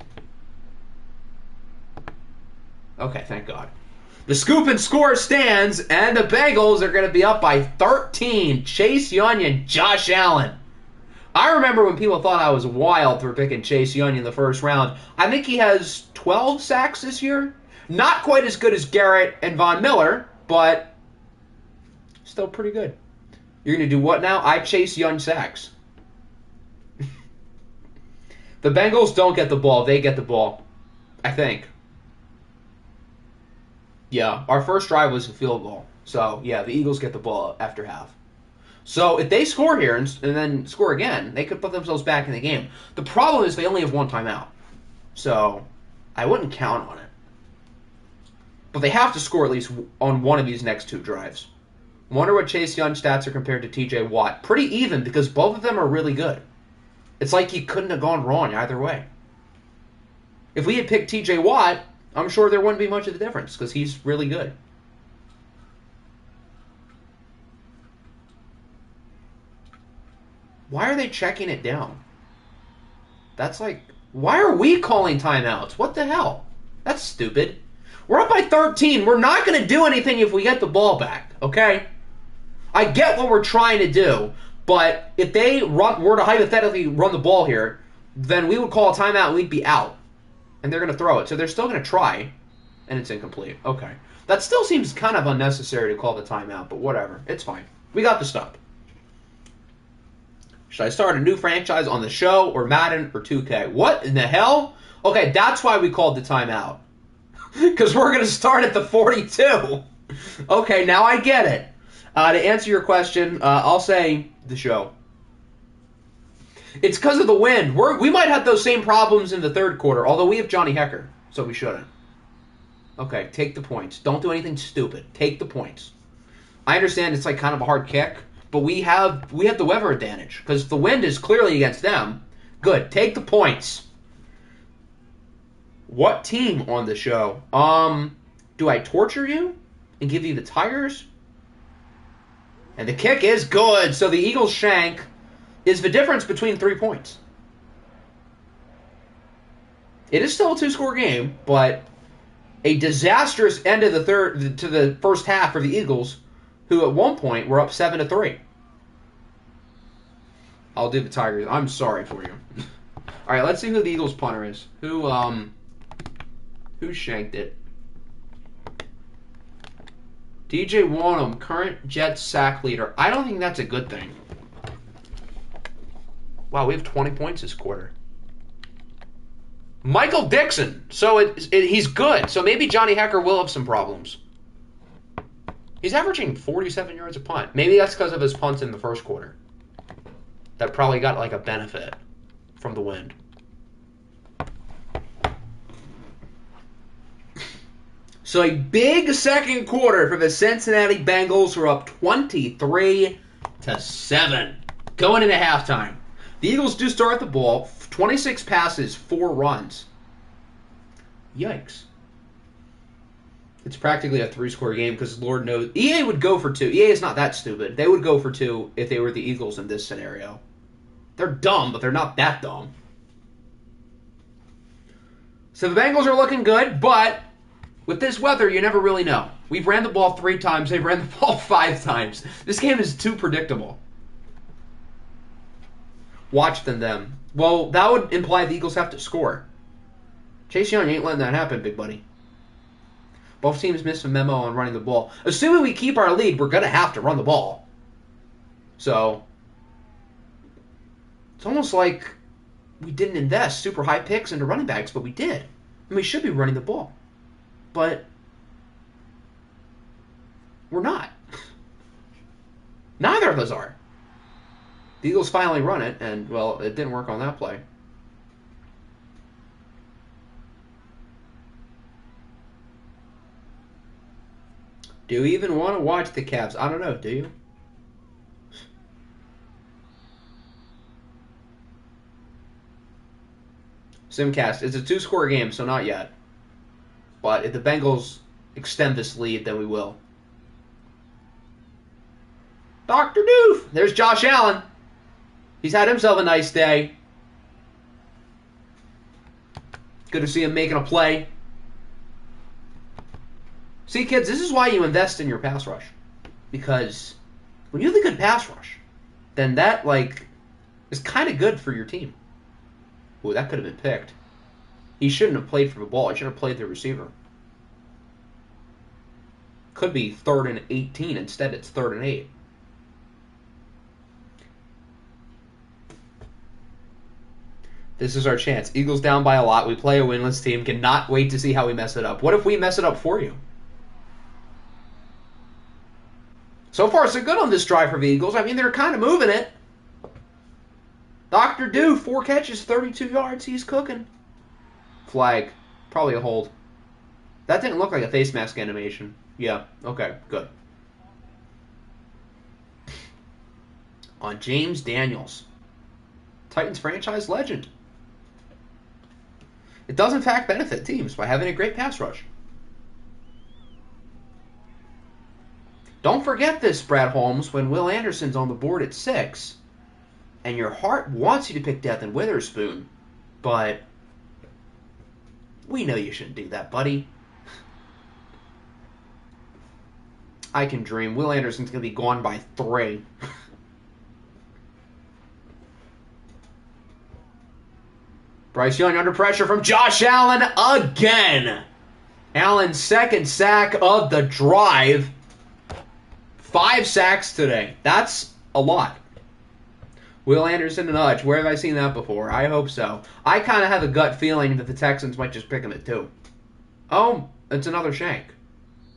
Okay, thank God. The scoop and score stands, and the Bengals are going to be up by 13. Chase Young and Josh Allen. I remember when people thought I was wild for picking Chase Young in the first round. I think he has 12 sacks this year. Not quite as good as Garrett and Von Miller, but still pretty good. You're going to do what now? I chase Young sacks. The Bengals don't get the ball. They get the ball, I think. Yeah, our first drive was a field goal. So, yeah, the Eagles get the ball after half. So if they score here and then score again, they could put themselves back in the game. The problem is they only have 1 timeout. So I wouldn't count on it. But they have to score at least on one of these next 2 drives. Wonder what Chase Young's stats are compared to TJ Watt. Pretty even because both of them are really good. It's like you couldn't have gone wrong either way. If we had picked TJ Watt, I'm sure there wouldn't be much of a difference because he's really good. Why are they checking it down? That's like, why are we calling timeouts? What the hell? That's stupid. We're up by 13. We're not going to do anything if we get the ball back, okay? I get what we're trying to do, but if they were to hypothetically run the ball here, then we would call a timeout and we'd be out. And they're going to throw it. So they're still going to try, and it's incomplete. Okay. That still seems kind of unnecessary to call the timeout, but whatever. It's fine. We got the stop. Should I start a new franchise on the show or Madden or 2K? What in the hell? Okay, that's why we called the timeout. Because we're going to start at the 42. Okay, now I get it. To answer your question, I'll say the show. It's because of the wind. We might have those same problems in the third quarter, although we have Johnny Hecker, so we shouldn't. Okay, take the points. Don't do anything stupid. Take the points. I understand it's like kind of a hard kick, but we have the weather advantage because the wind is clearly against them. Good. Take the points. What team on the show? Do I torture you and give you the Tigers? And the kick is good, so the Eagles shank is the difference between 3 points. It is still a 2-score game, but a disastrous end of the first half for the Eagles, who at one point were up 7-3. I'll do the Tigers. I'm sorry for you. All right, let's see who the Eagles punter is. Who shanked it? DJ Wanham, current Jets sack leader. I don't think that's a good thing. Wow, we have 20 points this quarter. Michael Dixon. So he's good. So maybe Johnny Hecker will have some problems. He's averaging 47 yards a punt. Maybe that's because of his punts in the first quarter. That probably got like a benefit from the wind. So a big second quarter for the Cincinnati Bengals, who are up 23-7 going into halftime. The Eagles do start the ball. 26 passes, 4 runs. Yikes. It's practically a 3-score game because Lord knows EA would go for 2. EA is not that stupid. They would go for 2 if they were the Eagles in this scenario. They're dumb, but they're not that dumb. So the Bengals are looking good, but with this weather, you never really know. We've ran the ball 3 times. They've ran the ball 5 times. This game is too predictable. Watch them. Well, that would imply the Eagles have to score. Chase Young ain't letting that happen, big buddy. Both teams missed a memo on running the ball. Assuming we keep our lead, we're going to have to run the ball. So, it's almost like we didn't invest super high picks into running backs, but we did. And we should be running the ball. But we're not. Neither of us are. The Eagles finally run it, and, well, it didn't work on that play. Do you even want to watch the Cavs? I don't know, do you? Simcast, it's a 2-score game, so not yet. But if the Bengals extend this lead, then we will. Dr. Doof! There's Josh Allen. He's had himself a nice day. Good to see him making a play. See, kids, this is why you invest in your pass rush. Because when you have a good pass rush, then that, is kind of good for your team. Ooh, that could have been picked. He shouldn't have played for the ball. He should have played the receiver. Could be 3rd and 18. Instead, it's 3rd and 8. This is our chance. Eagles down by a lot. We play a winless team. Cannot wait to see how we mess it up. What if we mess it up for you? So far, so good on this drive for the Eagles. I mean, they're kind of moving it. Dr. Do, 4 catches, 32 yards. He's cooking. Flag. Probably a hold. That didn't look like a face mask animation. Yeah, okay, good. On James Daniels. Titans franchise legend. It does, in fact, benefit teams by having a great pass rush. Don't forget this, Brad Holmes, when Will Anderson's on the board at 6, and your heart wants you to pick Devin Witherspoon, but we know you shouldn't do that, buddy. I can dream. Will Anderson's going to be gone by 3. Bryce Young under pressure from Josh Allen again. Allen's second sack of the drive. 5 sacks today. That's a lot. Will Anderson and Hutch. Where have I seen that before? I hope so. I kind of have a gut feeling that the Texans might just pick him at 2. Oh, it's another shank.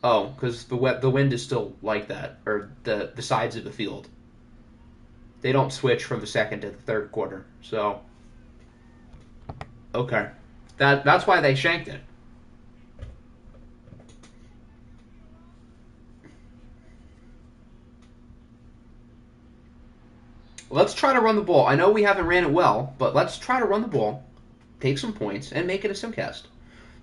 Oh, because the wind is still like that, or the sides of the field. They don't switch from the second to the third quarter, so okay, that's why they shanked it. Let's try to run the ball. I know we haven't ran it well, but let's try to run the ball, take some points, and make it a simcast.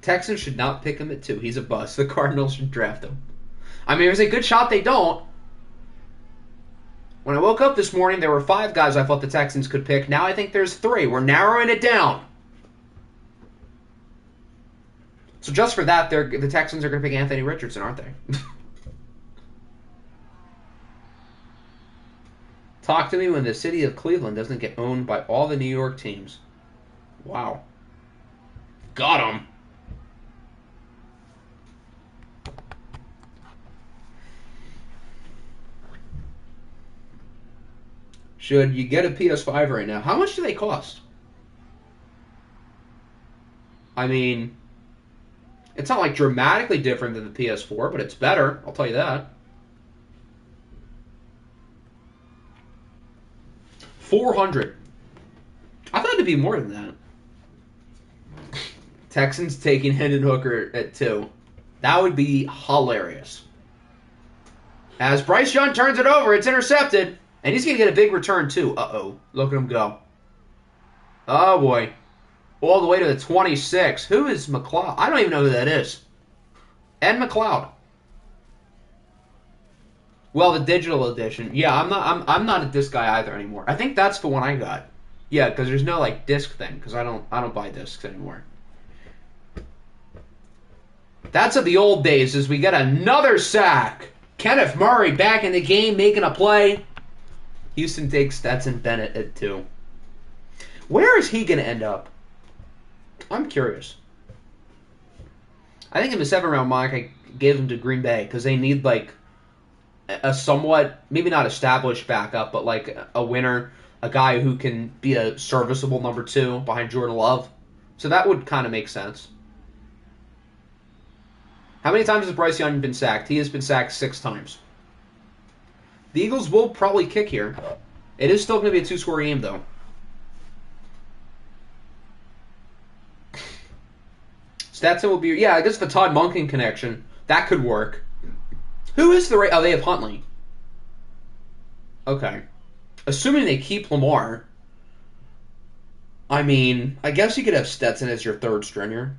Texans should not pick him at 2. He's a bust. The Cardinals should draft him. I mean, there's a good shot they don't. When I woke up this morning, there were 5 guys I thought the Texans could pick. Now I think there's 3. We're narrowing it down. So just for that, the Texans are going to pick Anthony Richardson, aren't they? Talk to me when the city of Cleveland doesn't get owned by all the New York teams. Wow. Got him. Should you get a PS5 right now? How much do they cost? I mean, it's not like dramatically different than the PS4, but it's better. I'll tell you that. $400. I thought it'd be more than that. Texans taking Hendon Hooker at 2. That would be hilarious. As Bryce Young turns it over, it's intercepted. And he's going to get a big return, too. Uh-oh. Look at him go. Oh, boy. All the way to the 26. Who is McLeod? I don't even know who that is. Ed McLeod. Well, the digital edition. Yeah, I'm not a disc guy either anymore. I think that's the one I got. Yeah, because there's no like disc thing. Because I don't buy discs anymore. That's of the old days. As we get another sack. Kenneth Murray back in the game, making a play. Houston takes Stetson Bennett at 2. Where is he going to end up? I'm curious. I think in the 7th-round mock, I gave him to Green Bay because they need like a somewhat, maybe not established backup, but like a winner, a guy who can be a serviceable number 2 behind Jordan Love. So that would kind of make sense. How many times has Bryce Young been sacked? He has been sacked 6 times. The Eagles will probably kick here. It is still going to be a 2-score game, though. Stetson will be... Yeah, I guess the Todd Monken connection. That could work. Who is the... Oh, they have Huntley. Okay. Assuming they keep Lamar. I mean, I guess you could have Stetson as your 3rd stringer.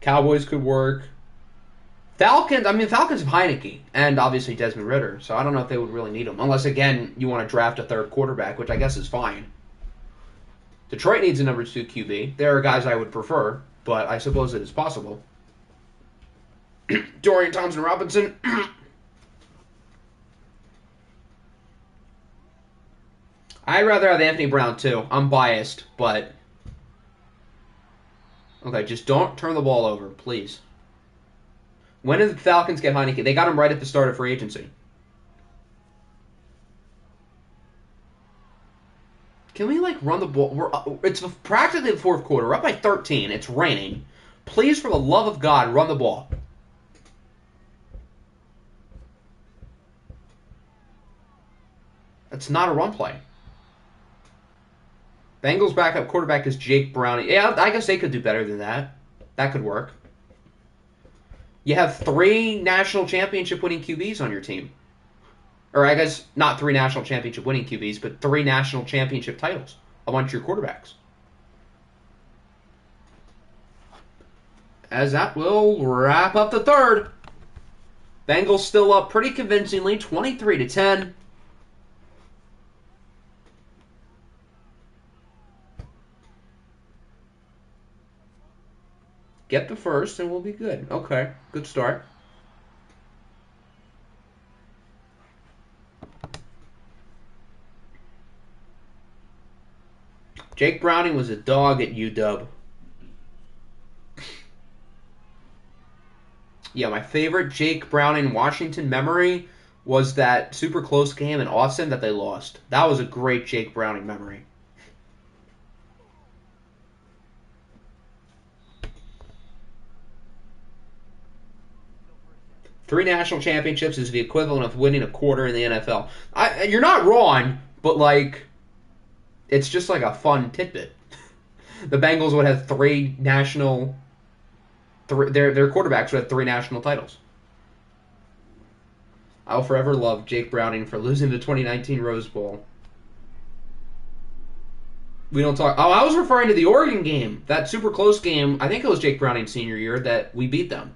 Cowboys could work. Falcons have Heineke and obviously Desmond Ridder, so I don't know if they would really need him. Unless, again, you want to draft a 3rd quarterback, which I guess is fine. Detroit needs a number 2 QB. There are guys I would prefer, but I suppose it is possible. Dorian Thompson-Robinson. I'd rather have Anthony Brown, too. I'm biased, but... Okay, just don't turn the ball over, please. When did the Falcons get Heineke? They got him right at the start of free agency. Can we, like, run the ball? It's practically the 4th quarter. We're up by 13. It's raining. Please, for the love of God, run the ball. That's not a run play. Bengals backup quarterback is Jake Browning. Yeah, I guess they could do better than that. That could work. You have 3 national championship winning QBs on your team. Or I guess not 3 national championship winning QBs, but 3 national championship titles amongst your quarterbacks. As that will wrap up the third. Bengals still up pretty convincingly, 23-10. Get the first and we'll be good. Okay, good start. Jake Browning was a dog at UW. Yeah, my favorite Jake Browning Washington memory was that super close game in Austin that they lost. That was a great Jake Browning memory. Three national championships is the equivalent of winning a quarter in the NFL. You're not wrong, but like, it's just like a fun tidbit. The Bengals would have their quarterbacks would have 3 national titles. I'll forever love Jake Browning for losing the 2019 Rose Bowl. We don't talk. Oh, I was referring to the Oregon game, that super close game. I think it was Jake Browning's senior year that we beat them.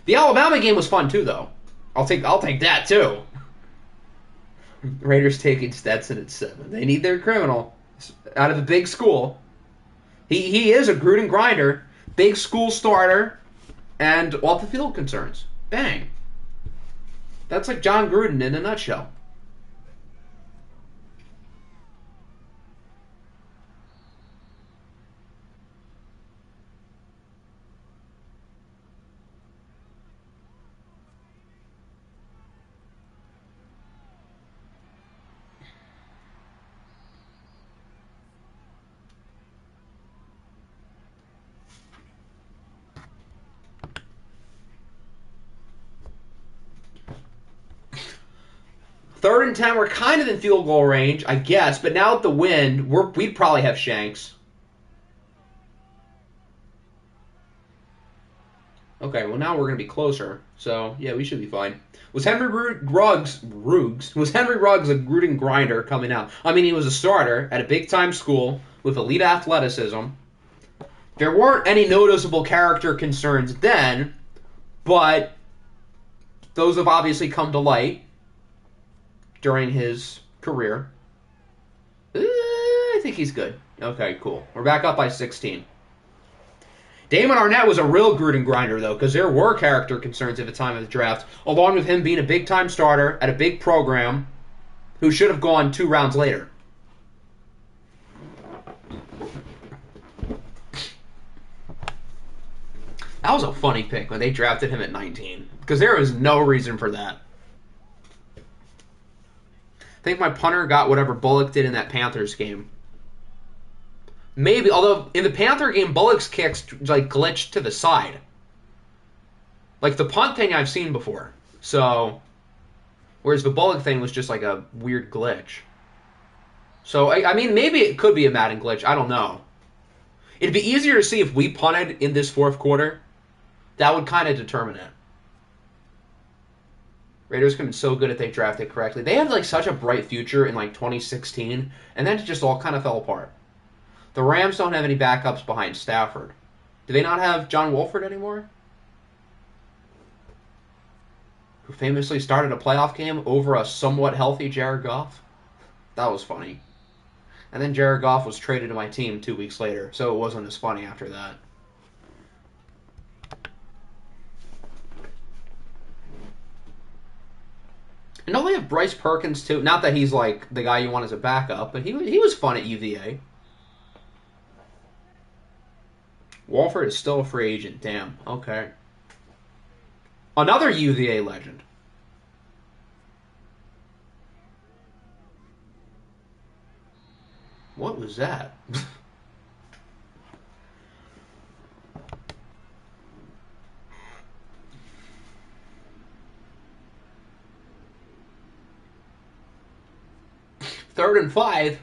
The Alabama game was fun too, though. I'll take that too. Raiders taking Stetson at 7. They need their criminal out of a big school. He is a Gruden grinder, big school starter, and off the field concerns. Bang. That's like John Gruden in a nutshell. Third and 10, we're kind of in field goal range, I guess. But now with the wind, we'd probably have Shanks. Okay, well now we're going to be closer. So, yeah, we should be fine. Was Henry Ruggs a Gruden grinder coming out? I mean, he was a starter at a big-time school with elite athleticism. There weren't any noticeable character concerns then, but those have obviously come to light during his career. I think he's good. Okay, cool. We're back up by 16. Damon Arnett was a real Gruden grinder, though, because there were character concerns at the time of the draft, along with him being a big-time starter at a big program who should have gone 2 rounds later. That was a funny pick when they drafted him at 19, because there was no reason for that. I think my punter got whatever Bullock did in that Panthers game. Maybe, although in the Panther game, Bullock's kicks like glitched to the side. Like the punt thing I've seen before. So, whereas the Bullock thing was just like a weird glitch. So, I mean, maybe it could be a Madden glitch. I don't know. It'd be easier to see if we punted in this fourth quarter. That would kind of determine it. Raiders have been so good if they drafted correctly. They had like such a bright future in like 2016, and then it just all kind of fell apart. The Rams don't have any backups behind Stafford. Do they not have John Wolford anymore? Who famously started a playoff game over a somewhat healthy Jared Goff? That was funny. And then Jared Goff was traded to my team 2 weeks later, so it wasn't as funny after that. And don't they have Bryce Perkins, too? Not that he's, like, the guy you want as a backup, but he was fun at UVA. Wolford is still a free agent. Damn. Okay. Another UVA legend. What was that? Third and 5.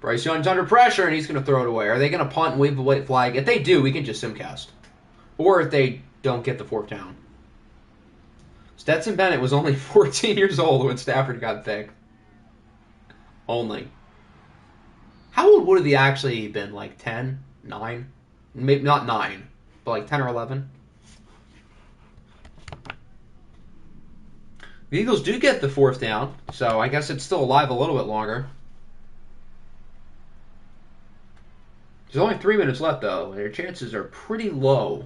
Bryce Young's under pressure, and he's going to throw it away. Are they going to punt and wave the white flag? If they do, we can just simcast. Or if they don't get the 4th down. Stetson Bennett was only 14 years old when Stafford got picked. Only. How old would he actually been? Like 10? 9? Maybe not 9, but like 10 or 11? The Eagles do get the 4th down, so I guess it's still alive a little bit longer. There's only 3 minutes left, though, and their chances are pretty low.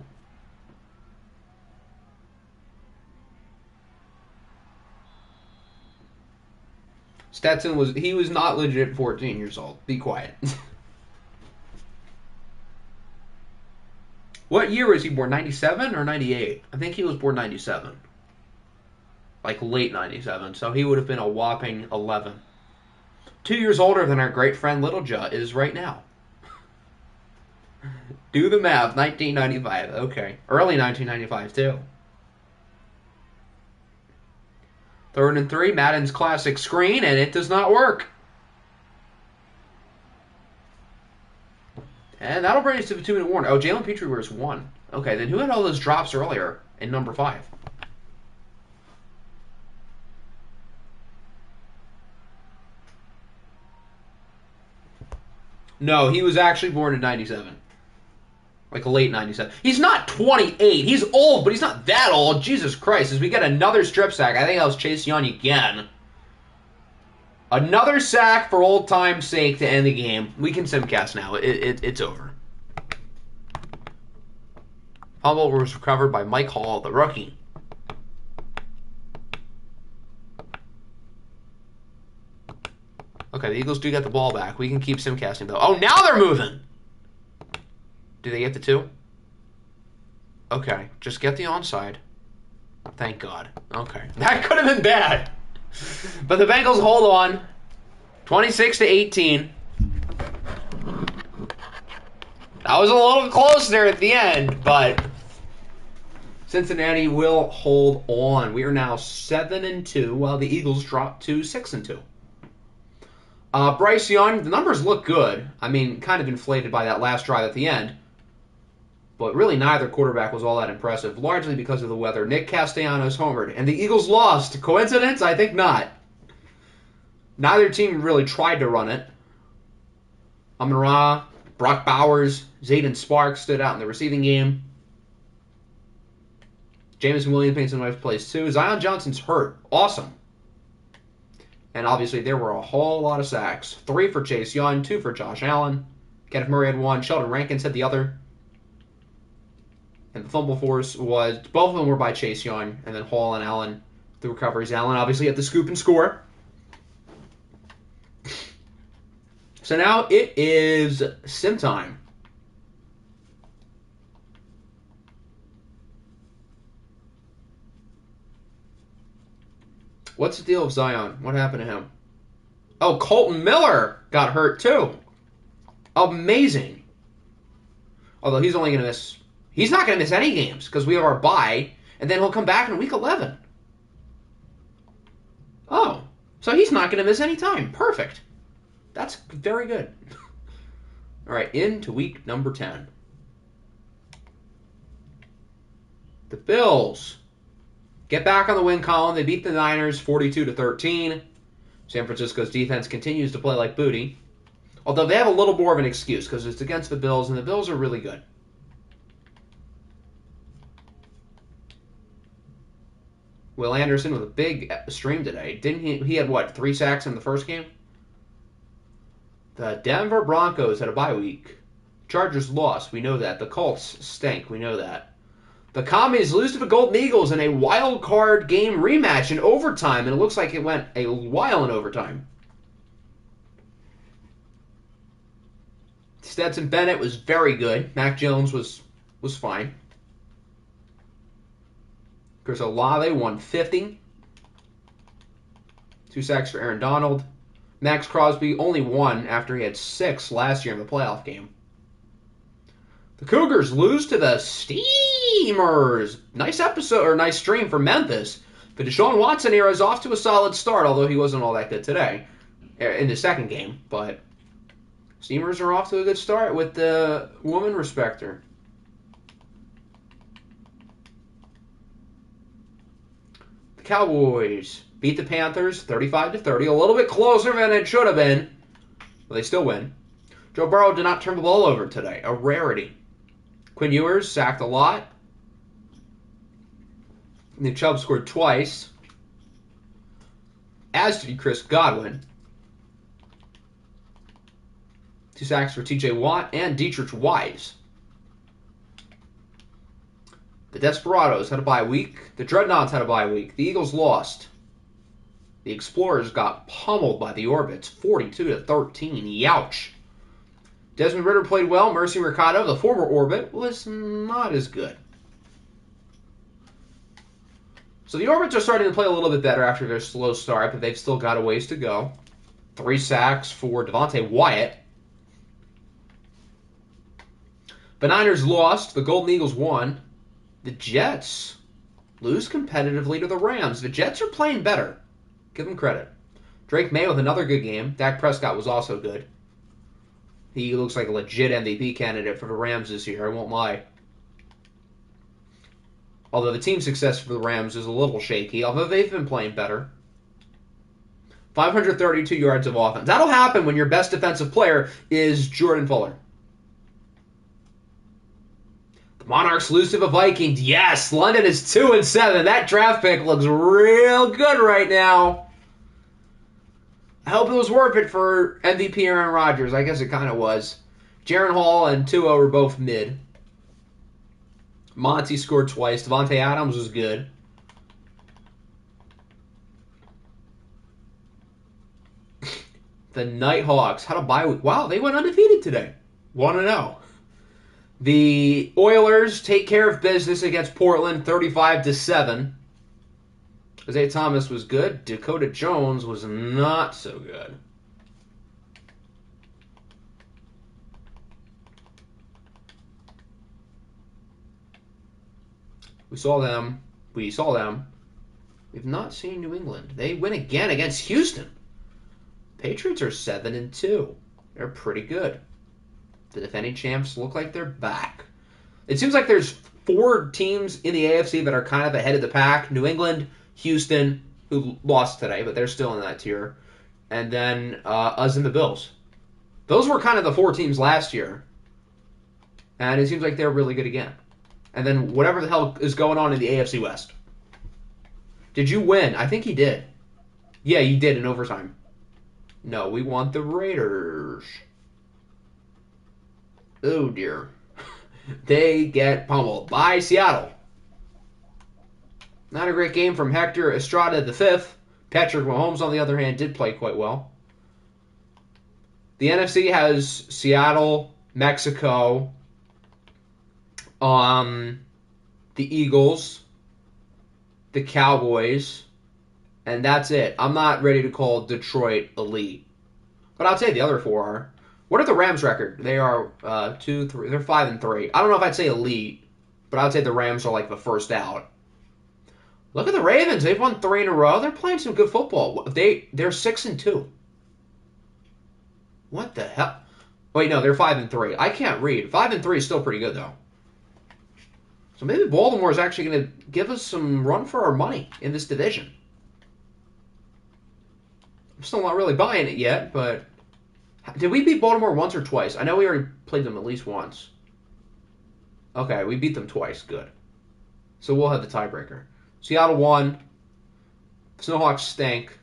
Stetson was not legit 14 years old. Be quiet. What year was he born? 97 or 98? I think he was born 97. Like late 97, so he would have been a whopping 11. 2 years older than our great friend Little Judd is right now. Do the math. 1995. Okay. Early 1995, too. 3rd and 3, Madden's classic screen, and it does not work. And that'll bring us to the 2-minute warning. Oh, Jalen Petrie wears 1. Okay, then who had all those drops earlier in number 5? No, he was actually born in 97. Like late 97. He's not 28. He's old, but he's not that old. Jesus Christ. As we get another strip sack. I think that was Chase Young again. Another sack for old time's sake to end the game. We can simcast now. It's over. Fumble was recovered by Mike Hall, the rookie. Okay, the Eagles do get the ball back. We can keep simcasting, though. Oh, now they're moving! Do they get the 2? Okay, just get the onside. Thank God. Okay. That could have been bad. But the Bengals hold on. 26-18. That was a little close there at the end, but Cincinnati will hold on. We are now 7-2, while the Eagles drop to 6-2. Bryce Young, the numbers look good. I mean, kind of inflated by that last drive at the end. But really neither quarterback was all that impressive, largely because of the weather. Nick Castellanos homered, and the Eagles lost. Coincidence? I think not. Neither team really tried to run it. Amon-Ra, Brock Bowers, Zayden Sparks stood out in the receiving game. Jameson Williams made some nice plays too. Zion Johnson's hurt. Awesome. And obviously there were a whole lot of sacks. 3 for Chase Young, 2 for Josh Allen. Kenneth Murray had 1. Sheldon Rankins had the other. And the fumble force was, both of them were by Chase Young, and then Hall and Allen, the recoveries. Allen obviously had the scoop and score. So now it is sim time. What's the deal with Zion? What happened to him? Oh, Colton Miller got hurt too. Amazing. Although he's only going to miss... He's not going to miss any games because we have our bye, and then he'll come back in week 11. Oh, so he's not going to miss any time. Perfect. That's very good. All right, into week number 10. The Bills get back on the win column. They beat the Niners 42-13. San Francisco's defense continues to play like booty, although they have a little more of an excuse because it's against the Bills, and the Bills are really good. Will Anderson with a big stream today. Didn't he? He had, what, 3 sacks in the first game? The Denver Broncos had a bye week. Chargers lost. We know that. The Colts stink. We know that. The Commies lose to the Golden Eagles in a wild card game rematch in overtime, and it looks like it went a while in overtime. Stetson Bennett was very good. Mac Jones was fine. Chris Olave, 150. 2 sacks for Aaron Donald. Max Crosby only 1 after he had 6 last year in the playoff game. The Cougars lose to the Steamers. Nice episode, or nice stream for Memphis. The Deshaun Watson era is off to a solid start, although he wasn't all that good today in the second game. But Steamers are off to a good start with the woman respecter. Cowboys beat the Panthers 35-30. A little bit closer than it should have been. But they still win. Joe Burrow did not turn the ball over today. A rarity. Quinn Ewers sacked a lot. Nick Chubb scored twice. As did Chris Godwin. 2 sacks for T.J. Watt and Dietrich Wise. The Desperados had a bye week. The Dreadnoughts had a bye week. The Eagles lost. The Explorers got pummeled by the Orbits, 42-13. Youch. Desmond Ridder played well. Mercy Mercado, the former Orbit, was not as good. So the Orbits are starting to play a little bit better after their slow start, but they've still got a ways to go. 3 sacks for Devontae Wyatt. The Niners lost. The Golden Eagles won. The Jets lose competitively to the Rams. The Jets are playing better. Give them credit. Drake May with another good game. Dak Prescott was also good. He looks like a legit MVP candidate for the Rams this year, I won't lie. Although the team success for the Rams is a little shaky, although they've been playing better. 532 yards of offense. That'll happen when your best defensive player is Jordan Fuller. Monarchs lose to the Vikings. Yes, London is 2-7. That draft pick looks real good right now. I hope it was worth it for MVP Aaron Rodgers. I guess it kind of was. Jaren Hall and Tua were both mid. Monty scored twice. Devontae Adams was good. The Nighthawks had a bye week. Wow, they went undefeated today. 1-0. The Oilers take care of business against Portland, 35-7. Isaiah Thomas was good. Dakota Jones was not so good. We saw them. We've not seen New England. They win again against Houston. Patriots are 7-2. They're pretty good. The defending champs look like they're back. It seems like there's 4 teams in the AFC that are kind of ahead of the pack. New England, Houston, who lost today, but they're still in that tier. And then us and the Bills. Those were kind of the 4 teams last year. And it seems like they're really good again. And then whatever the hell is going on in the AFC West. Did you win? I think he did. Yeah, you did in overtime. No, we want the Raiders. Oh, dear. They get pummeled by Seattle. Not a great game from Hector Estrada V. Patrick Mahomes, on the other hand, did play quite well. The NFC has Seattle, Mexico, the Eagles, the Cowboys, and that's it. I'm not ready to call Detroit elite. But I'll say the other 4 are. What are the Rams' record? They are 2, 3. They're 5-3. I don't know if I'd say elite, but I'd say the Rams are like the first out. Look at the Ravens. They've won 3 in a row. They're playing some good football. They're 6-2. What the hell? Wait, no, they're 5-3. I can't read. 5-3 is still pretty good though. So maybe Baltimore is actually going to give us some run for our money in this division. I'm still not really buying it yet, but. Did we beat Baltimore once or twice? I know we already played them at least once. Okay, we beat them twice. Good. So we'll have the tiebreaker. Seattle won. The Snowhawks stink.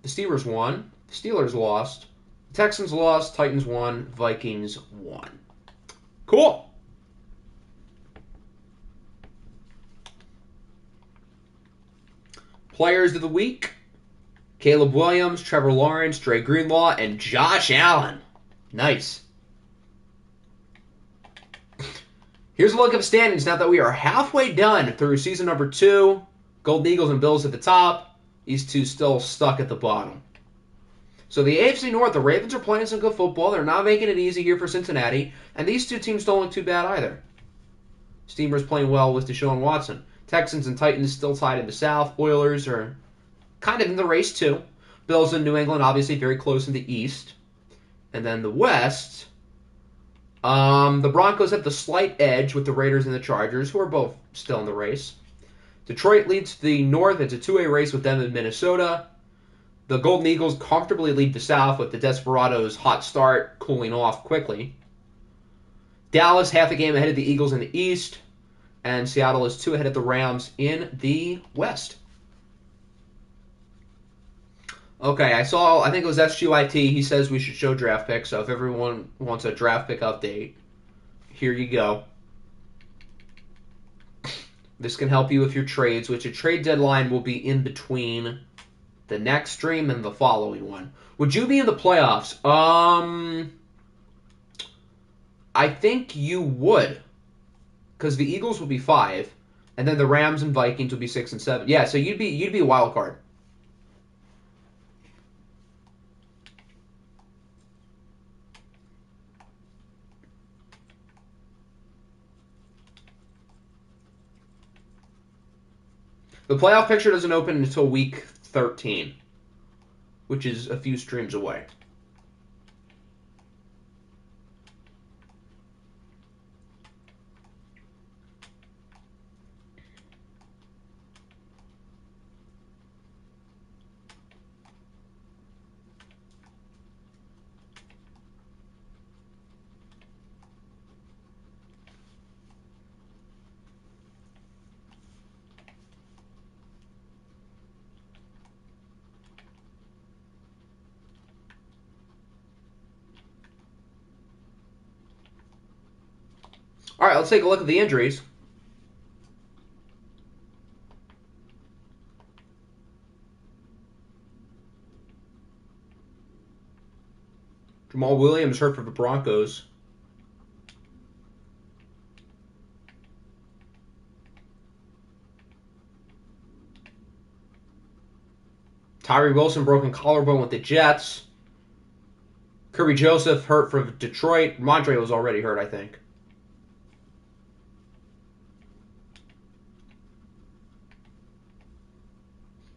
The Steelers won. The Steelers lost. The Texans lost. Titans won. Vikings won. Cool. Players of the week. Caleb Williams, Trevor Lawrence, Dre Greenlaw, and Josh Allen. Nice. Here's a look at the standings now that we are halfway done through season number 2. Golden Eagles and Bills at the top. These 2 still stuck at the bottom. So the AFC North, the Ravens are playing some good football. They're not making it easy here for Cincinnati. And these 2 teams don't look too bad either. Steamers playing well with Deshaun Watson. Texans and Titans still tied in the South. Oilers are kind of in the race too. Bills and New England obviously very close in the East. And then the West, the Broncos have the slight edge with the Raiders and the Chargers, who are both still in the race. Detroit leads the North. It's a two-way race with them in Minnesota. The Golden Eagles comfortably lead the South with the Desperados' hot start cooling off quickly. Dallas half a game ahead of the Eagles in the East. And Seattle is 2 ahead of the Rams in the West. Okay, I think it was SGYT. He says we should show draft picks. So if everyone wants a draft pick update, here you go. This can help you with your trades, which a trade deadline will be in between the next stream and the following one. Would you be in the playoffs? I think you would, because the Eagles will be 5, and then the Rams and Vikings will be 6 and 7. Yeah, so you'd be a wild card. The playoff picture doesn't open until week 13, which is a few streams away. All right, let's take a look at the injuries. Jamal Williams hurt for the Broncos. Tyree Wilson broken collarbone with the Jets. Kirby Joseph hurt for Detroit. Ramondre was already hurt, I think.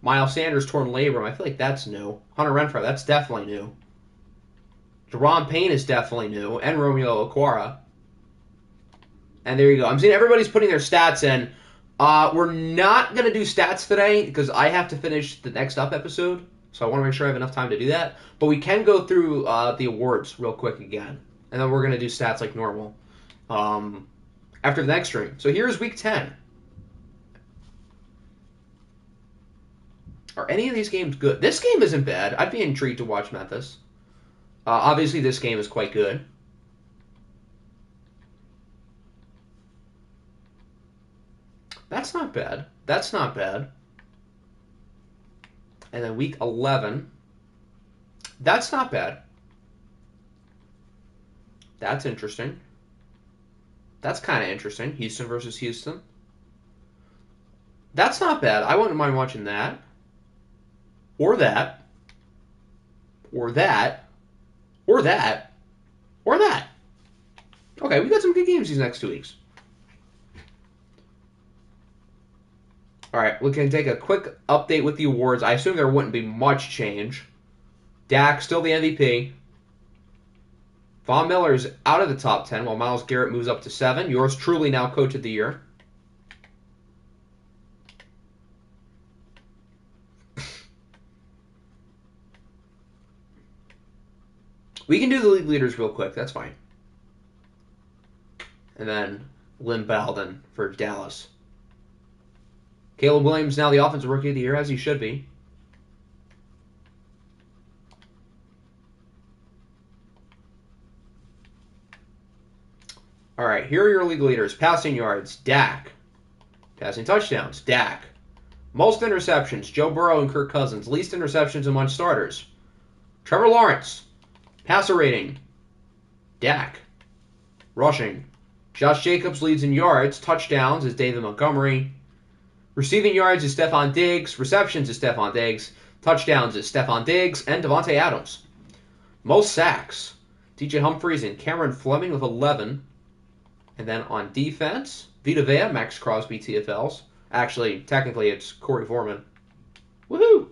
Miles Sanders torn labrum. I feel like that's new. Hunter Renfrow, that's definitely new. Deron Payne is definitely new. And Romeo Okwara. And there you go. I'm seeing everybody's putting their stats in. We're not going to do stats today because I have to finish the next up episode. So I want to make sure I have enough time to do that. But we can go through the awards real quick again. And then we're going to do stats like normal after the next stream. So here's week 10. Are any of these games good? This game isn't bad. I'd be intrigued to watch Memphis. Obviously, this game is quite good. That's not bad. That's not bad. And then week 11. That's not bad. That's interesting. That's kind of interesting. Houston versus Houston. That's not bad. I wouldn't mind watching that. Or that. Or that. Or that. Or that. Okay, we got some good games these next 2 weeks. All right, we can take a quick update with the awards. I assume there wouldn't be much change. Dak, still the MVP. Von Miller is out of the top 10, while Myles Garrett moves up to 7. Yours truly now Coach of the Year. We can do the league leaders real quick. That's fine. And then Lynn Bowden for Dallas. Caleb Williams now the Offensive Rookie of the Year, as he should be. All right, here are your league leaders. Passing yards, Dak. Passing touchdowns, Dak. Most interceptions, Joe Burrow and Kirk Cousins. Least interceptions among starters, Trevor Lawrence. Passer rating, Dak. Rushing, Josh Jacobs leads in yards. Touchdowns is David Montgomery. Receiving yards is Stephon Diggs. Receptions is Stephon Diggs. Touchdowns is Stephon Diggs and Devontae Adams. Most sacks, DJ Humphries and Cameron Fleming with 11. And then on defense, Vita Vea, Max Crosby TFLs. Actually, technically it's Corey Foreman. Woohoo!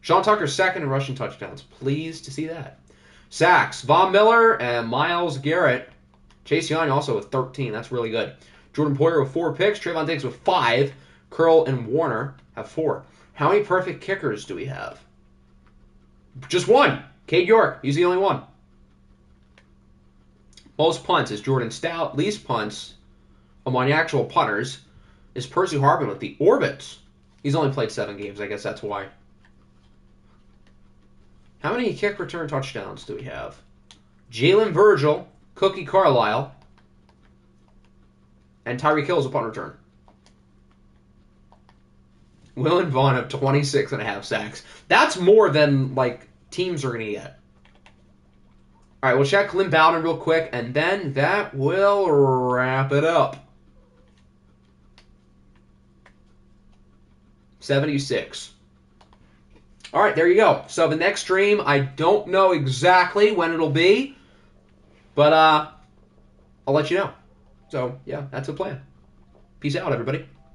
Sean Tucker second in rushing touchdowns. Pleased to see that. Sacks, Von Miller and Myles Garrett. Chase Young also with 13. That's really good. Jordan Poyer with 4 picks. Trayvon Diggs with 5. Curl and Warner have 4. How many perfect kickers do we have? Just 1. Cade York. He's the only one. Most punts is Jordan Stout. Least punts among actual punters is Percy Harvin with the Orbits. He's only played 7 games. I guess that's why. How many kick return touchdowns do we have? Jalen Virgil, Cookie Carlisle, and Tyreek Hill is a punt return. Will and Vaughn have 26.5 sacks. That's more than, like, teams are going to get. All right, we'll check Lynn Bowden real quick, and then that will wrap it up. 76. All right, there you go. So the next stream, I don't know exactly when it'll be, but I'll let you know. So, yeah, that's the plan. Peace out, everybody.